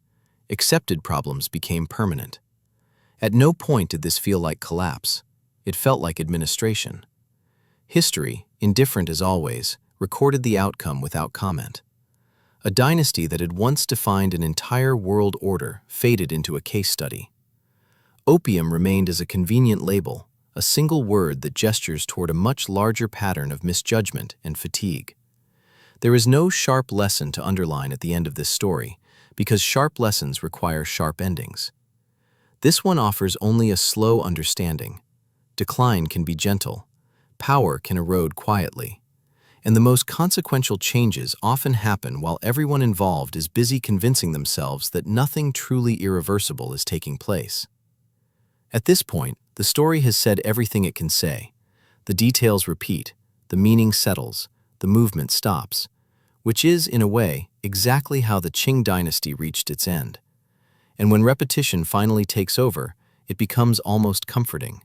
Accepted problems became permanent. At no point did this feel like collapse. It felt like administration. History, indifferent as always, recorded the outcome without comment. A dynasty that had once defined an entire world order faded into a case study. Opium remained as a convenient label, a single word that gestures toward a much larger pattern of misjudgment and fatigue. There is no sharp lesson to underline at the end of this story, because sharp lessons require sharp endings. This one offers only a slow understanding. Decline can be gentle. Power can erode quietly. And the most consequential changes often happen while everyone involved is busy convincing themselves that nothing truly irreversible is taking place. At this point, the story has said everything it can say. The details repeat, the meaning settles, the movement stops, which is, in a way, exactly how the Qing Dynasty reached its end. And when repetition finally takes over, it becomes almost comforting.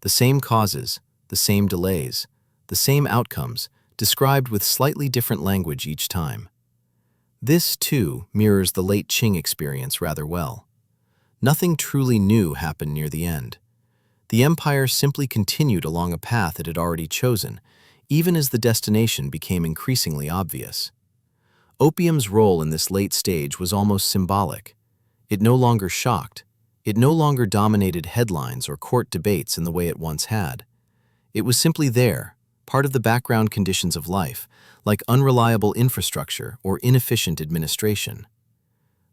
The same causes, the same delays, the same outcomes, described with slightly different language each time. This, too, mirrors the late Qing experience rather well. Nothing truly new happened near the end. The empire simply continued along a path it had already chosen, even as the destination became increasingly obvious. Opium's role in this late stage was almost symbolic. It no longer shocked. It no longer dominated headlines or court debates in the way it once had. It was simply there, part of the background conditions of life, like unreliable infrastructure or inefficient administration.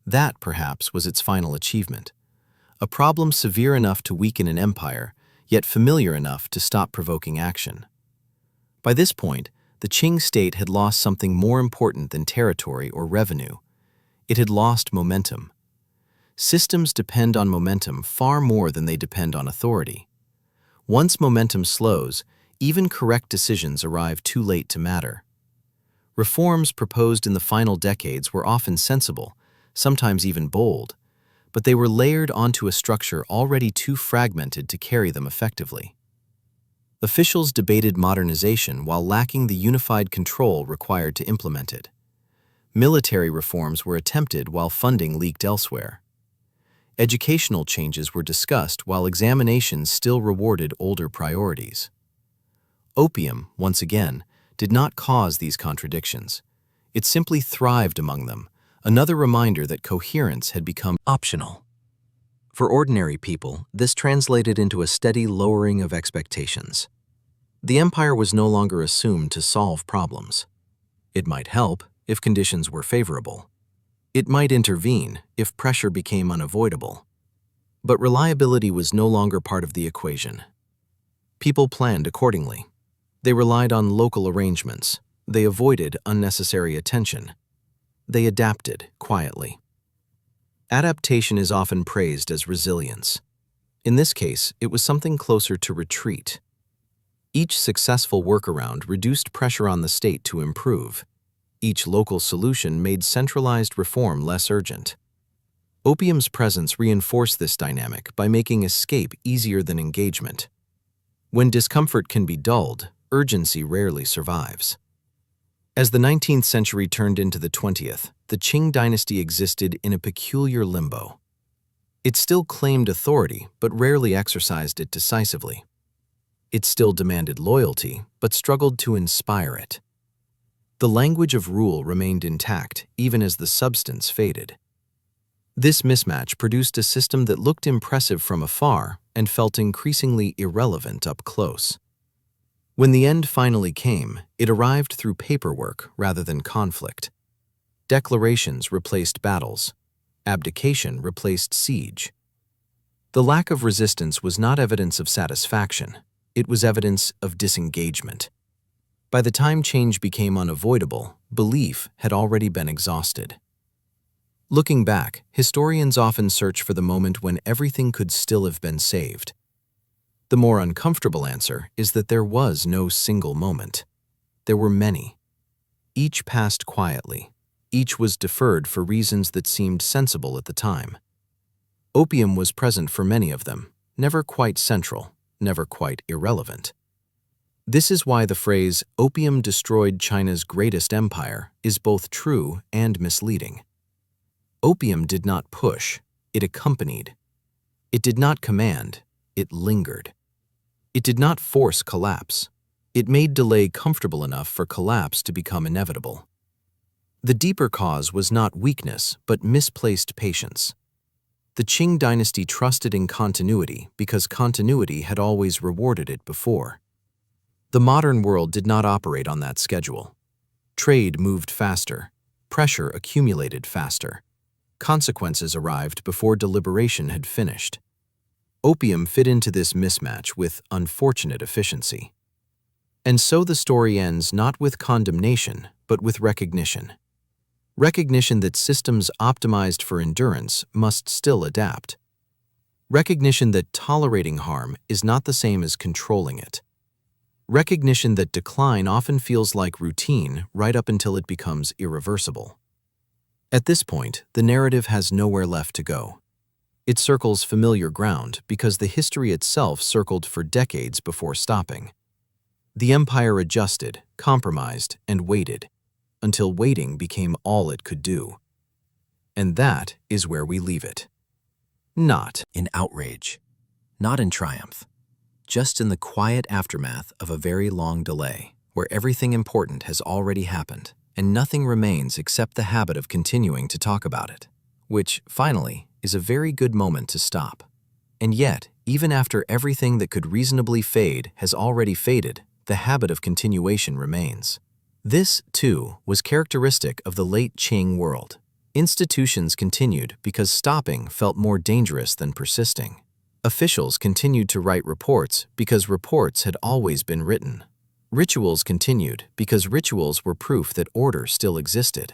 That, perhaps, was its final achievement. A problem severe enough to weaken an empire, yet familiar enough to stop provoking action. By this point, the Qing state had lost something more important than territory or revenue. It had lost momentum. Systems depend on momentum far more than they depend on authority. Once momentum slows, even correct decisions arrive too late to matter. Reforms proposed in the final decades were often sensible, sometimes even bold, but they were layered onto a structure already too fragmented to carry them effectively. Officials debated modernization while lacking the unified control required to implement it. Military reforms were attempted while funding leaked elsewhere. Educational changes were discussed while examinations still rewarded older priorities. Opium, once again, did not cause these contradictions. It simply thrived among them, another reminder that coherence had become optional. For ordinary people, this translated into a steady lowering of expectations. The empire was no longer assumed to solve problems. It might help if conditions were favorable. It might intervene if pressure became unavoidable. But reliability was no longer part of the equation. People planned accordingly. They relied on local arrangements. They avoided unnecessary attention. They adapted quietly. Adaptation is often praised as resilience. In this case, it was something closer to retreat. Each successful workaround reduced pressure on the state to improve. Each local solution made centralized reform less urgent. Opium's presence reinforced this dynamic by making escape easier than engagement. When discomfort can be dulled, urgency rarely survives. As the 19th century turned into the 20th, the Qing Dynasty existed in a peculiar limbo. It still claimed authority, but rarely exercised it decisively. It still demanded loyalty, but struggled to inspire it. The language of rule remained intact, even as the substance faded. This mismatch produced a system that looked impressive from afar and felt increasingly irrelevant up close. When the end finally came, it arrived through paperwork rather than conflict. Declarations replaced battles. Abdication replaced siege. The lack of resistance was not evidence of satisfaction. It was evidence of disengagement. By the time change became unavoidable, belief had already been exhausted. Looking back, historians often search for the moment when everything could still have been saved. The more uncomfortable answer is that there was no single moment. There were many. Each passed quietly. Each was deferred for reasons that seemed sensible at the time. Opium was present for many of them, never quite central, never quite irrelevant. This is why the phrase, "Opium destroyed China's greatest empire," is both true and misleading. Opium did not push, it accompanied. It did not command, it lingered. It did not force collapse. It made delay comfortable enough for collapse to become inevitable. The deeper cause was not weakness, but misplaced patience. The Qing dynasty trusted in continuity because continuity had always rewarded it before. The modern world did not operate on that schedule. Trade moved faster. Pressure accumulated faster. Consequences arrived before deliberation had finished. Opium fit into this mismatch with unfortunate efficiency. And so the story ends not with condemnation, but with recognition. Recognition that systems optimized for endurance must still adapt. Recognition that tolerating harm is not the same as controlling it. Recognition that decline often feels like routine right up until it becomes irreversible. At this point, the narrative has nowhere left to go. It circles familiar ground because the history itself circled for decades before stopping. The empire adjusted, compromised, and waited, until waiting became all it could do. And that is where we leave it. Not in outrage, not in triumph, just in the quiet aftermath of a very long delay, where everything important has already happened, and nothing remains except the habit of continuing to talk about it, which, finally, is a very good moment to stop. And yet, even after everything that could reasonably fade has already faded, the habit of continuation remains. This, too, was characteristic of the late Qing world. Institutions continued because stopping felt more dangerous than persisting. Officials continued to write reports because reports had always been written. Rituals continued because rituals were proof that order still existed.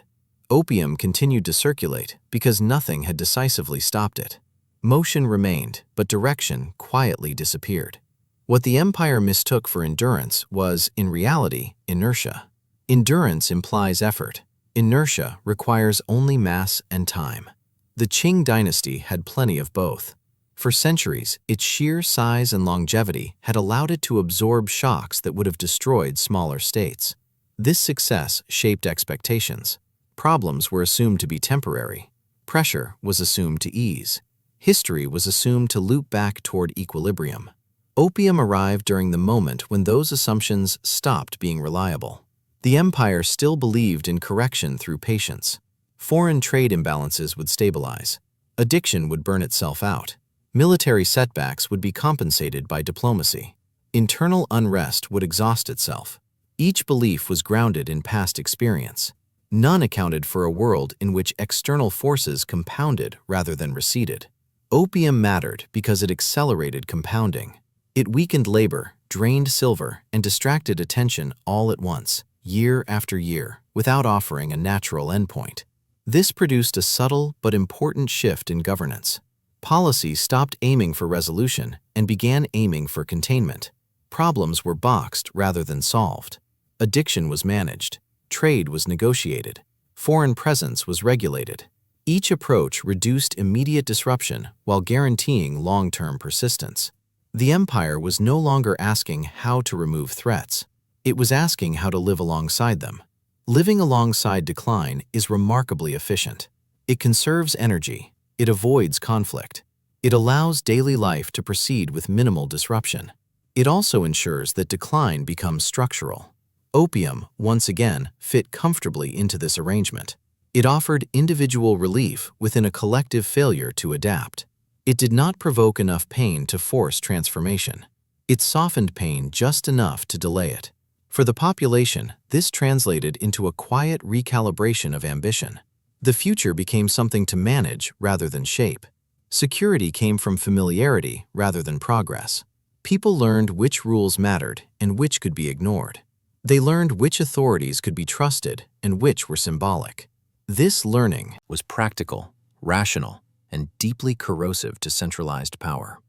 Opium continued to circulate because nothing had decisively stopped it. Motion remained, but direction quietly disappeared. What the empire mistook for endurance was, in reality, inertia. Endurance implies effort. Inertia requires only mass and time. The Qing Dynasty had plenty of both. For centuries, its sheer size and longevity had allowed it to absorb shocks that would have destroyed smaller states. This success shaped expectations. Problems were assumed to be temporary. Pressure was assumed to ease. History was assumed to loop back toward equilibrium. Opium arrived during the moment when those assumptions stopped being reliable. The empire still believed in correction through patience. Foreign trade imbalances would stabilize. Addiction would burn itself out. Military setbacks would be compensated by diplomacy. Internal unrest would exhaust itself. Each belief was grounded in past experience. None accounted for a world in which external forces compounded rather than receded. Opium mattered because it accelerated compounding. It weakened labor, drained silver, and distracted attention all at once, year after year, without offering a natural endpoint. This produced a subtle but important shift in governance. Policy stopped aiming for resolution and began aiming for containment. Problems were boxed rather than solved. Addiction was managed. Trade was negotiated. Foreign presence was regulated. Each approach reduced immediate disruption while guaranteeing long-term persistence. The empire was no longer asking how to remove threats. It was asking how to live alongside them. Living alongside decline is remarkably efficient. It conserves energy. It avoids conflict. It allows daily life to proceed with minimal disruption. It also ensures that decline becomes structural. Opium, once again, fit comfortably into this arrangement. It offered individual relief within a collective failure to adapt. It did not provoke enough pain to force transformation. It softened pain just enough to delay it. For the population, this translated into a quiet recalibration of ambition. The future became something to manage rather than shape. Security came from familiarity rather than progress. People learned which rules mattered and which could be ignored. They learned which authorities could be trusted and which were symbolic. This learning was practical, rational, and deeply corrosive to centralized power.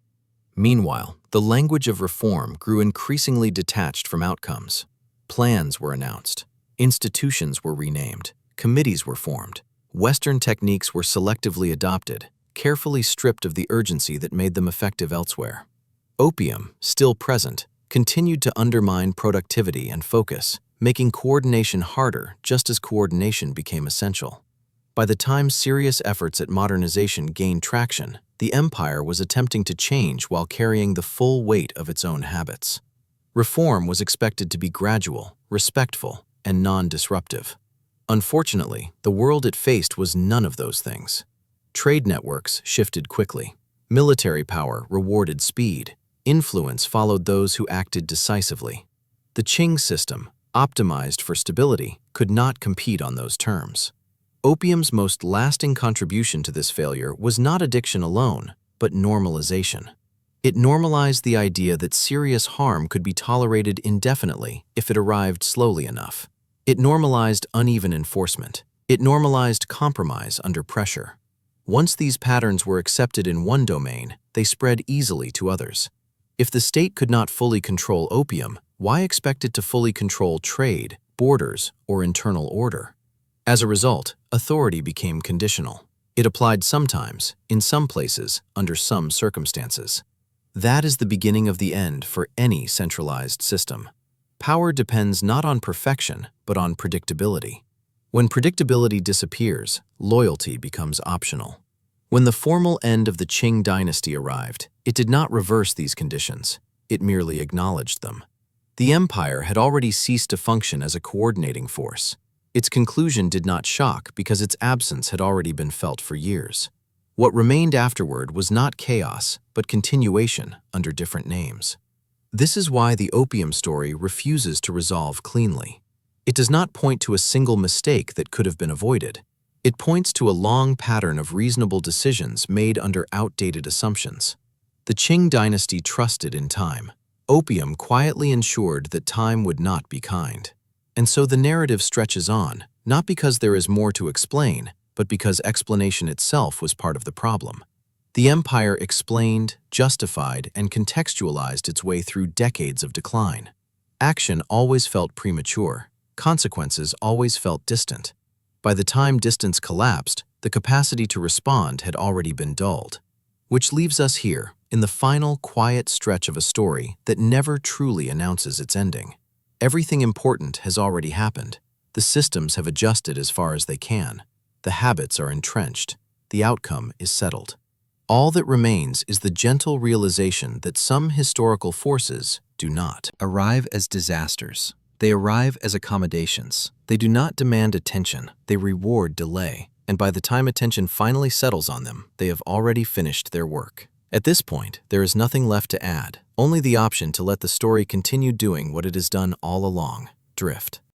Meanwhile, the language of reform grew increasingly detached from outcomes. Plans were announced. Institutions were renamed. Committees were formed. Western techniques were selectively adopted, carefully stripped of the urgency that made them effective elsewhere. Opium, still present, continued to undermine productivity and focus, making coordination harder just as coordination became essential. By the time serious efforts at modernization gained traction, the empire was attempting to change while carrying the full weight of its own habits. Reform was expected to be gradual, respectful, and non-disruptive. Unfortunately, the world it faced was none of those things. Trade networks shifted quickly. Military power rewarded speed. Influence followed those who acted decisively. The Qing system, optimized for stability, could not compete on those terms. Opium's most lasting contribution to this failure was not addiction alone, but normalization. It normalized the idea that serious harm could be tolerated indefinitely if it arrived slowly enough. It normalized uneven enforcement. It normalized compromise under pressure. Once these patterns were accepted in one domain, they spread easily to others. If the state could not fully control opium, why expect it to fully control trade, borders, or internal order? As a result, authority became conditional. It applied sometimes, in some places, under some circumstances. That is the beginning of the end for any centralized system. Power depends not on perfection, but on predictability. When predictability disappears, loyalty becomes optional. When the formal end of the Qing Dynasty arrived, it did not reverse these conditions. It merely acknowledged them. The empire had already ceased to function as a coordinating force. Its conclusion did not shock because its absence had already been felt for years. What remained afterward was not chaos, but continuation under different names. This is why the Opium story refuses to resolve cleanly. It does not point to a single mistake that could have been avoided. It points to a long pattern of reasonable decisions made under outdated assumptions. The Qing dynasty trusted in time. Opium quietly ensured that time would not be kind. And so the narrative stretches on, not because there is more to explain, but because explanation itself was part of the problem. The empire explained, justified, and contextualized its way through decades of decline. Action always felt premature. Consequences always felt distant. By the time distance collapsed, the capacity to respond had already been dulled. Which leaves us here, in the final quiet stretch of a story that never truly announces its ending. Everything important has already happened. The systems have adjusted as far as they can. The habits are entrenched. The outcome is settled. All that remains is the gentle realization that some historical forces do not arrive as disasters. They arrive as accommodations. They do not demand attention. They reward delay. And by the time attention finally settles on them, they have already finished their work. At this point, there is nothing left to add, only the option to let the story continue doing what it has done all along: drift.